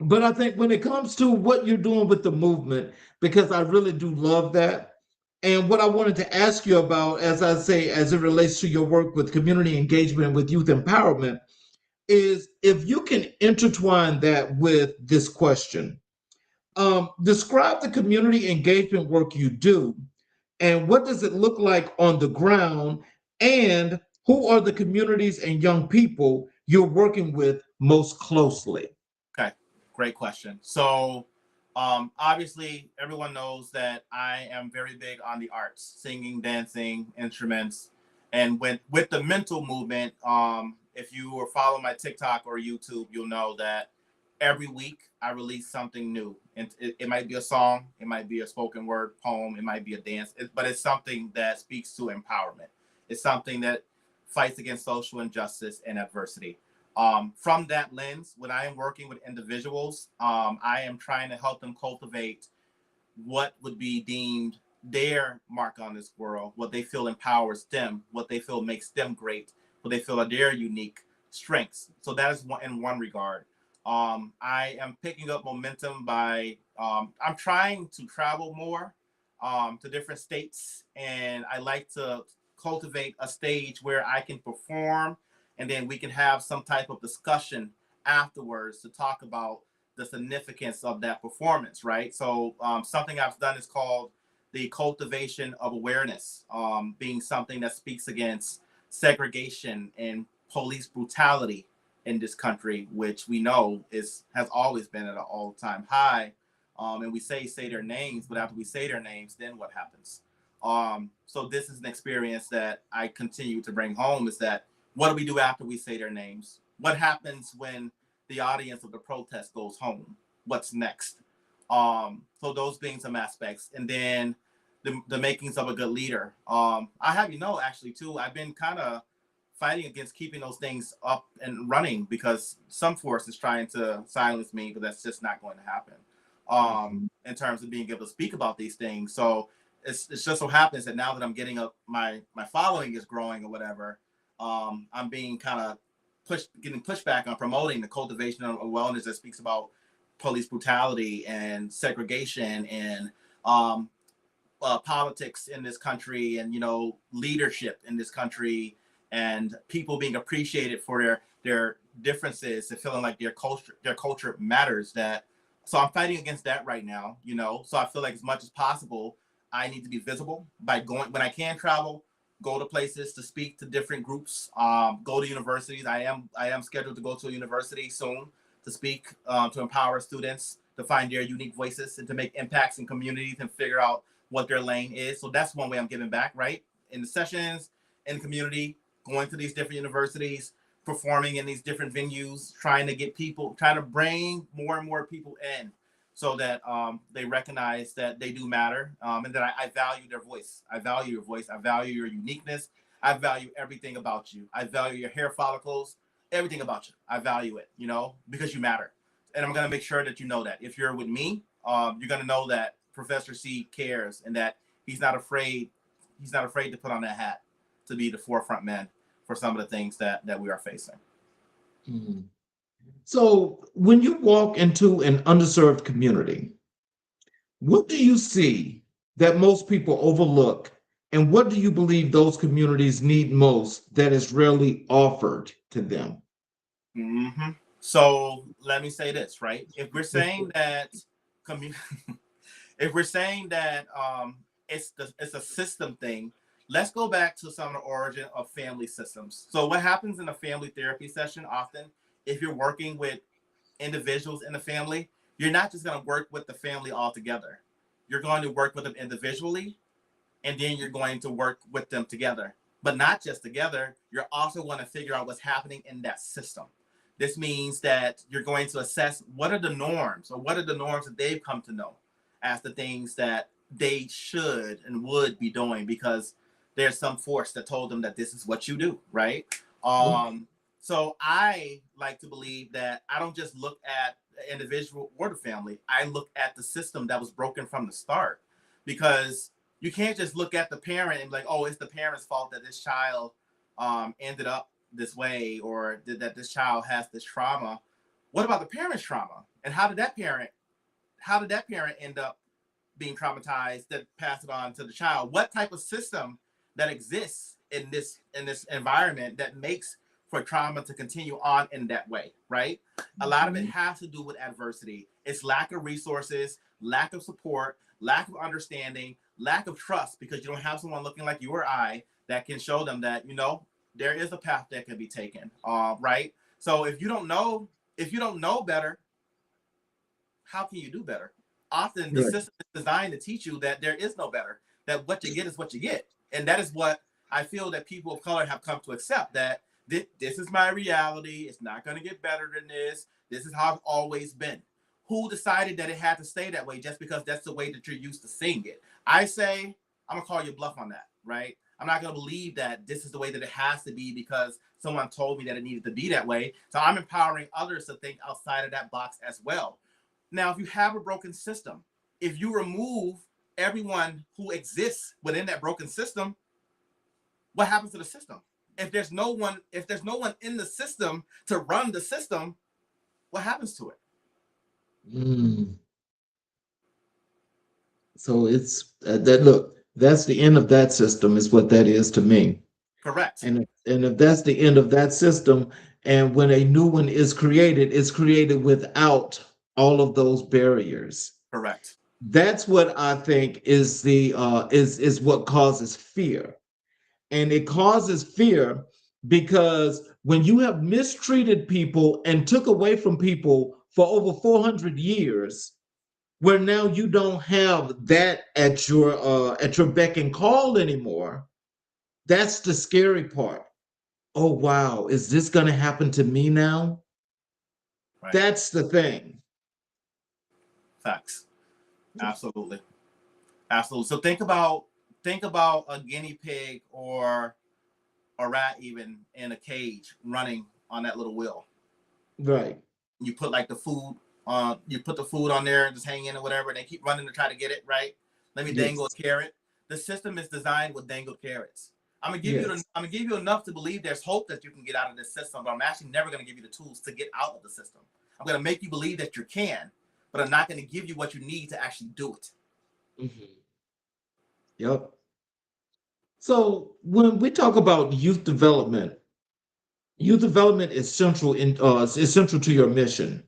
But I think when it comes to what you're doing with the movement, because I really do love that. And what I wanted to ask you about, as I say, as it relates to your work with community engagement and with youth empowerment, is if you can intertwine that with this question. Describe the community engagement work you do, and what does it look like on the ground, and who are the communities and young people you're working with most closely? Okay, great question. So, obviously, everyone knows that I am very big on the arts, singing, dancing, instruments, and with the mental movement. If you were following my TikTok or YouTube, you'll know that every week I release something new, and it might be a song, it might be a spoken word poem, it might be a dance, but it's something that speaks to empowerment. It's something that fights against social injustice and adversity. From that lens, when I am working with individuals, I am trying to help them cultivate what would be deemed their mark on this world, what they feel empowers them, what they feel makes them great, what they feel are their unique strengths. So that is one in one regard. I am picking up momentum by I'm trying to travel more to different states, and I like to cultivate a stage where I can perform and then we can have some type of discussion afterwards to talk about the significance of that performance, right? So something I've done is called the cultivation of awareness, being something that speaks against segregation and police brutality in this country, which we know has always been at an all-time high. And we say their names, but after we say their names, then what happens? So this is an experience that I continue to bring home, is that what do we do after we say their names? What happens when the audience of the protest goes home? What's next? So those being some aspects. And then the makings of a good leader. I have, actually too, I've been kind of fighting against keeping those things up and running because some force is trying to silence me, but that's just not going to happen in terms of being able to speak about these things. So it's just so happens that now that I'm getting up, my following is growing or whatever, I'm being kind of getting pushback on promoting the cultivation of wellness that speaks about police brutality and segregation and politics in this country, and leadership in this country, and people being appreciated for their differences and feeling like their culture matters. So I'm fighting against that right now. So I feel like as much as possible, I need to be visible by going when I can travel, go to places to speak to different groups, go to universities. I am scheduled to go to a university soon to speak, to empower students to find their unique voices and to make impacts in communities and figure out what their lane is. So that's one way I'm giving back, right? In the sessions, in the community, going to these different universities, performing in these different venues, trying to bring more and more people in so that they recognize that they do matter, and that I value their voice. I value your voice. I value your uniqueness. I value everything about you. I value your hair follicles, everything about you. I value it, because you matter. And I'm going to make sure that you know that. If you're with me, you're going to know that Professor C cares and that he's not afraid. He's not afraid to put on that hat to be the forefront man for some of the things that we are facing. Mhm. So when you walk into an underserved community, what do you see that most people overlook? And what do you believe those communities need most that is rarely offered to them? Mm-hmm. So let me say this, right? If we're saying that community, if we're saying that it's a system thing, let's go back to some of the origin of family systems. So what happens in a family therapy session often, if you're working with individuals in the family, you're not just going to work with the family all together. You're going to work with them individually, and then you're going to work with them together. But not just together, you're also going to figure out what's happening in that system. This means that you're going to assess what are the norms, or what are the norms that they've come to know as the things that they should and would be doing, because there's some force that told them that this is what you do, right? So I like to believe that I don't just look at the individual or the family. I look at the system that was broken from the start, because you can't just look at the parent and be like, oh, it's the parent's fault that this child ended up this way, or that this child has this trauma. What about the parent's trauma? And how did that parent end up being traumatized that passed it on to the child? What type of system that exists in this environment that makes for trauma to continue on in that way, right? A lot of it has to do with adversity. It's lack of resources, lack of support, lack of understanding, lack of trust, because you don't have someone looking like you or I that can show them that, there is a path that can be taken, right? So if you don't know better, how can you do better? Often the system is designed to teach you that there is no better, that what you get is what you get. And that is what I feel that people of color have come to accept, that this is my reality. It's not going to get better than this. This is how it's always been. Who decided that it had to stay that way just because that's the way that you're used to seeing it? I say, I'm going to call you bluff on that, right? I'm not going to believe that this is the way that it has to be because someone told me that it needed to be that way. So I'm empowering others to think outside of that box as well. Now, if you have a broken system, if you remove everyone who exists within that broken system, what happens to the system? If there's no one in the system to run the system, what happens to it? So it's that look, that's the end of that system, is what that is to me. Correct. And if that's the end of that system, and when a new one is created, it's created without all of those barriers. Correct. That's what I think is the is what causes fear. And it causes fear because when you have mistreated people and took away from people for over 400 years, where now you don't have that at your beck and call anymore, that's the scary part. Oh wow, is this going to happen to me now? Right. That's the thing. Facts. Absolutely. Absolutely. So think about a guinea pig or a rat even in a cage running on that little wheel. Right. You put like the food you put the food on there and just hang in or whatever, and they keep running to try to get it, right? Let me dangle a carrot. The system is designed with dangled carrots. I'm gonna give you enough to believe there's hope that you can get out of this system, but I'm actually never gonna give you the tools to get out of the system. I'm gonna make you believe that you can, but I'm not gonna give you what you need to actually do it. Yep. So when we talk about youth development is central to your mission.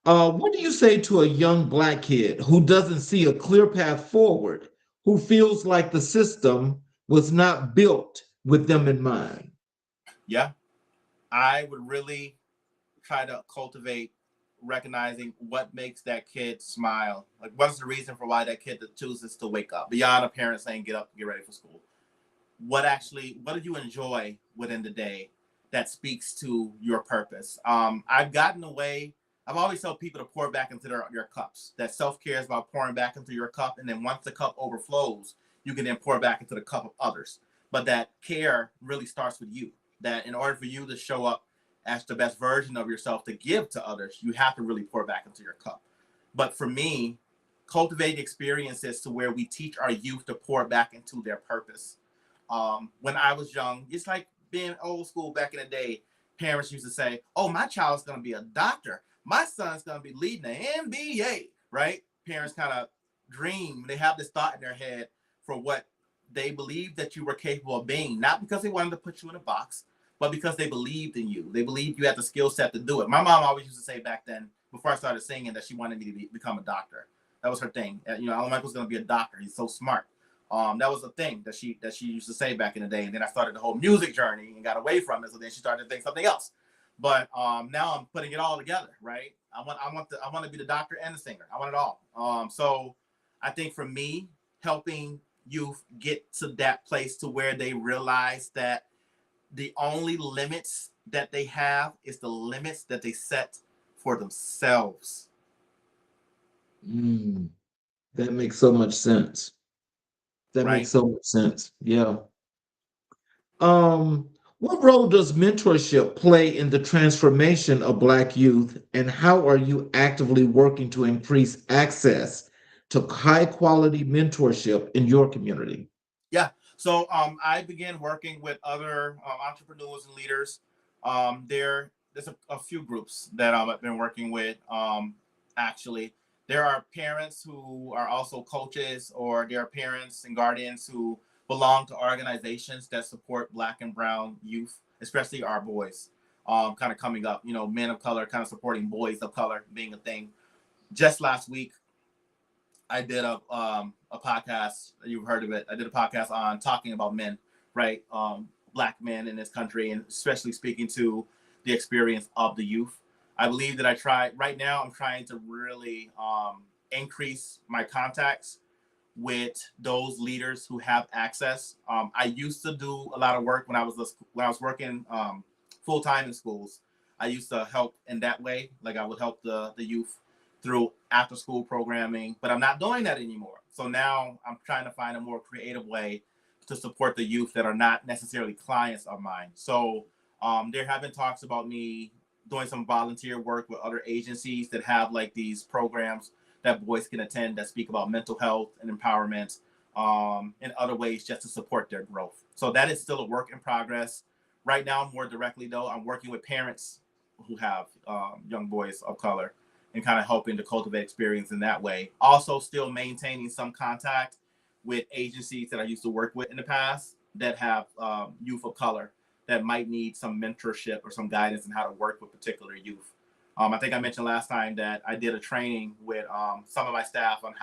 What do you say to a young Black kid who doesn't see a clear path forward, who feels like the system was not built with them in mind? Yeah, I would really try to cultivate recognizing what makes that kid smile. Like, what's the reason for why that kid chooses to wake up beyond a parent saying, get up, get ready for school? What do you enjoy within the day that speaks to your purpose? I've always told people to pour back into your cups. That self-care is about pouring back into your cup. And then once the cup overflows, you can then pour back into the cup of others. but that care really starts with you. That in order for you to show up as the best version of yourself to give to others, you have to really pour back into your cup. But for me, cultivate experiences to where we teach our youth to pour back into their purpose. When I was young, it's like being old school back in the day. Parents used to say, "Oh, my child's going to be a doctor. My son's going to be leading the NBA," right? Parents kind of dream. They have this thought in their head for what they believed that you were capable of being, not because they wanted to put you in a box, but because they believed in you. They believed you had the skill set to do it. My mom always used to say back then, before I started singing, that she wanted me to become a doctor. That was her thing. You know, Alan Michael's going to be a doctor. He's so smart. That was the thing that she used to say back in the day. And then I started the whole music journey and got away from it. So then she started to think something else. But now I'm putting it all together, right? I want to be the doctor and the singer. I want it all. So I think for me, helping youth get to that place to where they realize that the only limits that they have is the limits that they set for themselves. That makes so much sense. That Right? makes so much sense. Yeah. What role does mentorship play in the transformation of Black youth, and how are you actively working to increase access to high quality mentorship in your community? Yeah. So I began working with other entrepreneurs and leaders. There's a few groups that I've been working with. Actually, there are parents who are also coaches, or there are parents and guardians who belong to organizations that support Black and Brown youth, especially our boys. Kind of coming up, men of color kind of supporting boys of color being a thing. Just last week, I did a podcast. You've heard of it. I did a podcast on talking about men, right? Black men in this country, and especially speaking to the experience of the youth. I believe that right now, I'm trying to really increase my contacts with those leaders who have access. I used to do a lot of work when I was working full time in schools. I used to help in that way. Like, I would help the youth through after school programming, but I'm not doing that anymore. So now I'm trying to find a more creative way to support the youth that are not necessarily clients of mine. So there have been talks about me doing some volunteer work with other agencies that have like these programs that boys can attend that speak about mental health and empowerment, in other ways, just to support their growth. So that is still a work in progress. Right now, more directly though, I'm working with parents who have young boys of color, and kind of helping to cultivate experience in that way. Also, still maintaining some contact with agencies that I used to work with in the past that have youth of color that might need some mentorship or some guidance in how to work with particular youth. I think I mentioned last time that I did a training with some of my staff on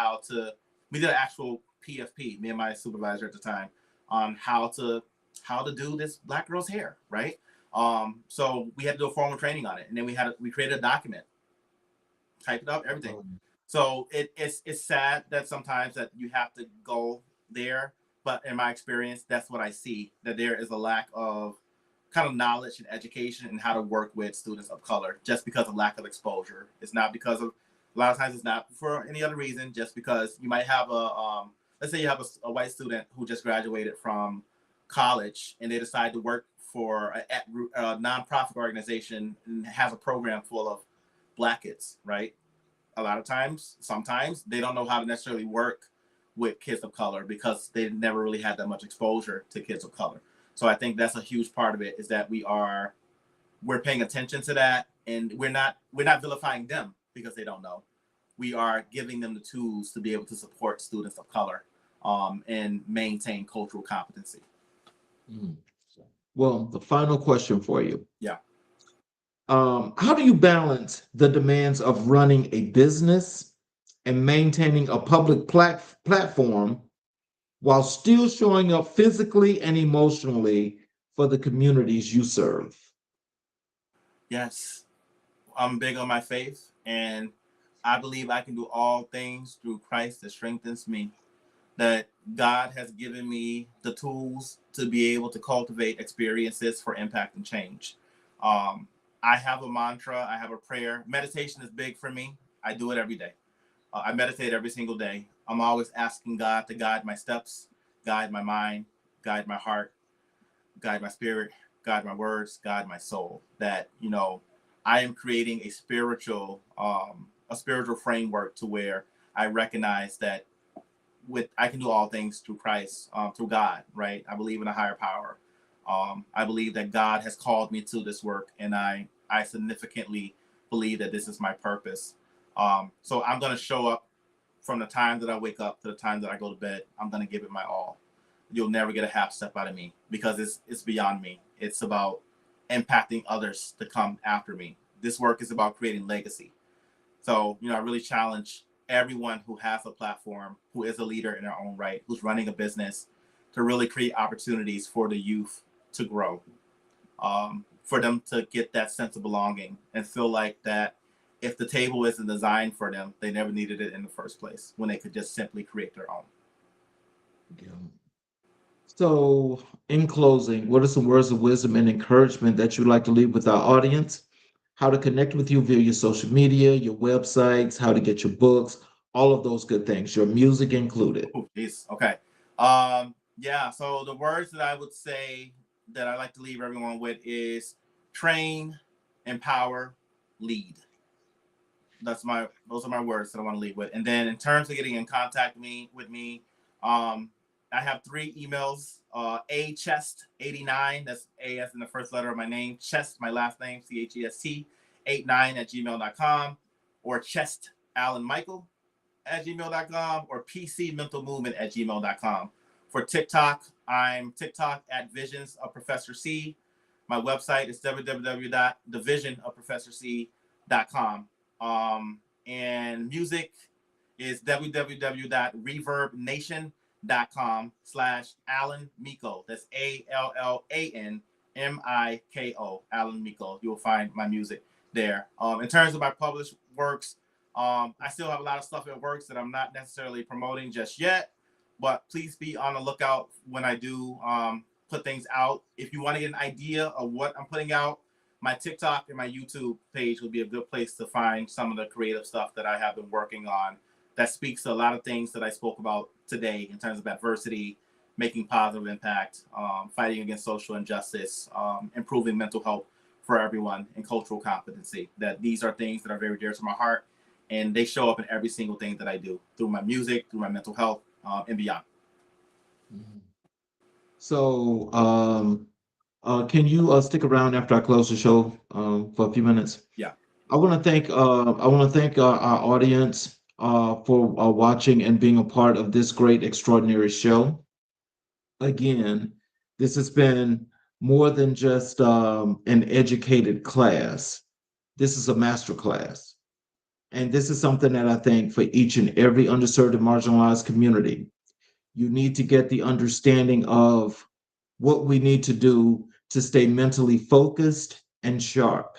we did an actual PFP, me and my supervisor at the time, on how to do this Black girl's hair, right? So we had to do a formal training on it, and then we created a document, typed it up, everything. So it's sad that sometimes that you have to go there, but in my experience, that's what I see, that there is a lack of kind of knowledge and education and how to work with students of color, just because of lack of exposure. It's not because of, a lot of times it's not for any other reason, just because you might have let's say you have a white student who just graduated from college and they decide to work for a nonprofit organization and has a program full of Black kids, right? A lot of times, sometimes they don't know how to necessarily work with kids of color because they never really had that much exposure to kids of color. So I think that's a huge part of it, is that we're paying attention to that, and we're not vilifying them because they don't know. We are giving them the tools to be able to support students of color, and maintain cultural competency. Well, the final question for you. Yeah. How do you balance the demands of running a business and maintaining a public platform while still showing up physically and emotionally for the communities you serve? Yes, I'm big on my faith, and I believe I can do all things through Christ that strengthens me. That God has given me the tools to be able to cultivate experiences for impact and change. I have a mantra, I have a prayer. Meditation is big for me. I do it every day. I meditate every single day. I'm always asking God to guide my steps, guide my mind, guide my heart, guide my spirit, guide my words, guide my soul. That, you know, I am creating a spiritual framework to where I recognize that I can do all things through Christ, through God, right? I believe in a higher power. I believe that God has called me to this work, and I significantly believe that this is my purpose. So I'm going to show up from the time that I wake up to the time that I go to bed. I'm going to give it my all. You'll never get a half step out of me, because it's beyond me. It's about impacting others to come after me. This work is about creating legacy. So, you know, I really challenge everyone who has a platform, who is a leader in their own right, who's running a business, to really create opportunities for the youth to grow, for them to get that sense of belonging and feel like that if the table isn't designed for them, they never needed it in the first place, when they could just simply create their own. Yeah. So, in closing, what are some words of wisdom and encouragement that you'd like to leave with our audience? How to connect with you via your social media, your websites, how to get your books, all of those good things, your music included. Oh, geez. Okay. Yeah. So the words that I would say that I like to leave everyone with is train, empower, lead. Those are my words that I want to leave with. And then in terms of getting in contact with me, I have 3 emails. Chest89, that's A as in the first letter of my name, Chest, my last name, CHEST, 89@gmail.com, or Chest Alan Michael @gmail.com, or PCMentalMovement@gmail.com. For TikTok, I'm TikTok at Visions of Professor C. My website is www.thevisionofprofessorc.com. And music is www.reverbnation.com/Alan Miko. That's ALLANMIKO, Alan Miko. You'll find my music there. In terms of my published works, I still have a lot of stuff in works that I'm not necessarily promoting just yet, but please be on the lookout when I do put things out. If you want to get an idea of what I'm putting out, my TikTok and my YouTube page would be a good place to find some of the creative stuff that I have been working on that speaks to a lot of things that I spoke about today in terms of adversity, making positive impact, fighting against social injustice, improving mental health for everyone, and cultural competency. That these are things that are very dear to my heart, and they show up in every single thing that I do, through my music, through my mental health, and beyond. So, can you stick around after I close the show for a few minutes? Yeah. I want to thank our audience for watching and being a part of this great, extraordinary show. Again, this has been more than just an educated class. This is a master class. And this is something that I think for each and every underserved and marginalized community, you need to get the understanding of what we need to do to stay mentally focused and sharp,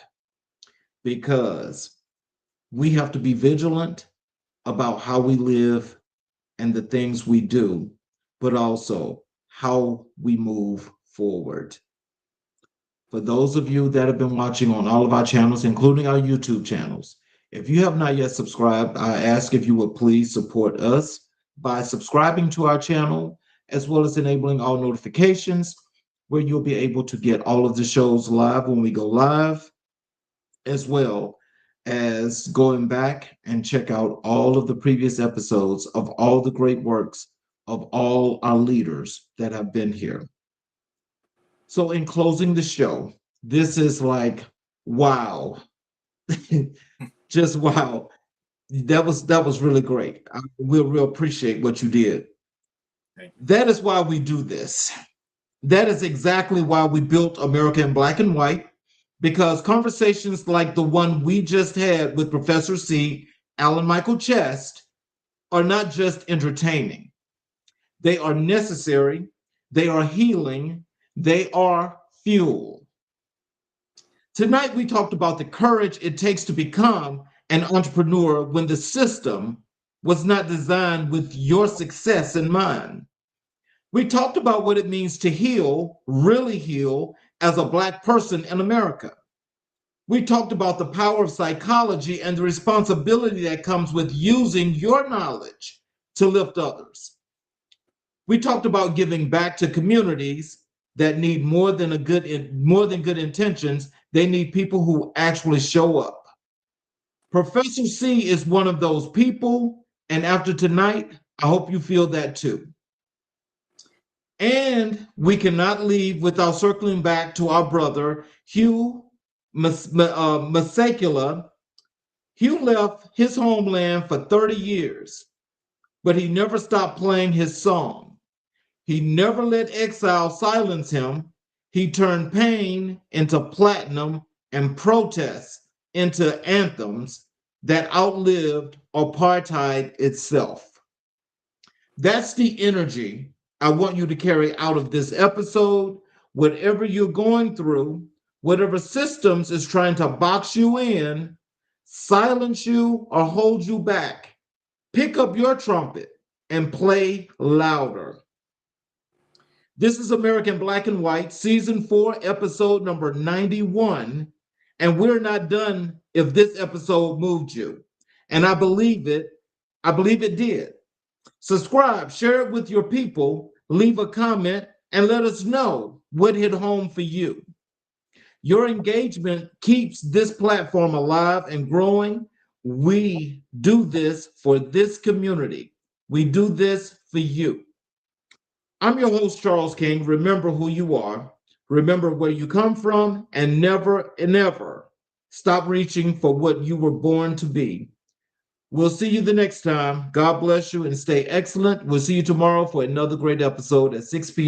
because we have to be vigilant about how we live and the things we do, but also how we move forward. For those of you that have been watching on all of our channels, including our YouTube channels, if you have not yet subscribed, I ask if you would please support us by subscribing to our channel, as well as enabling all notifications, where you'll be able to get all of the shows live when we go live, as well as going back and check out all of the previous episodes of all the great works of all our leaders that have been here. So in closing the show, this is like, wow. Just wow. That was really great. We'll real appreciate what you did. That is why we do this. That is exactly why we built America in Black and White, because conversations like the one we just had with Professor C, Alan Michael Chest, are not just entertaining. They are necessary, they are healing, they are fuel. Tonight, we talked about the courage it takes to become an entrepreneur when the system was not designed with your success in mind. We talked about what it means to heal, really heal, as a Black person in America. We talked about the power of psychology and the responsibility that comes with using your knowledge to lift others. We talked about giving back to communities that need more than good intentions. They need people who actually show up. Professor C is one of those people, and after tonight, I hope you feel that too. And we cannot leave without circling back to our brother, Hugh Masekula. Hugh left his homeland for 30 years, but he never stopped playing his song. He never let exile silence him. He turned pain into platinum and protests into anthems that outlived apartheid itself. That's the energy I want you to carry out of this episode. Whatever you're going through, whatever systems is trying to box you in, silence you, or hold you back, pick up your trumpet and play louder. This is American Black and White, Season 4, Episode number 91. And we're not done if this episode moved you. And I believe it. I believe it did. Subscribe, share it with your people, leave a comment, and let us know what hit home for you. Your engagement keeps this platform alive and growing. We do this for this community. We do this for you. I'm your host, Charles King. Remember who you are. Remember where you come from, and never stop reaching for what you were born to be. We'll see you the next time. God bless you and stay excellent. We'll see you tomorrow for another great episode at 6 p.m.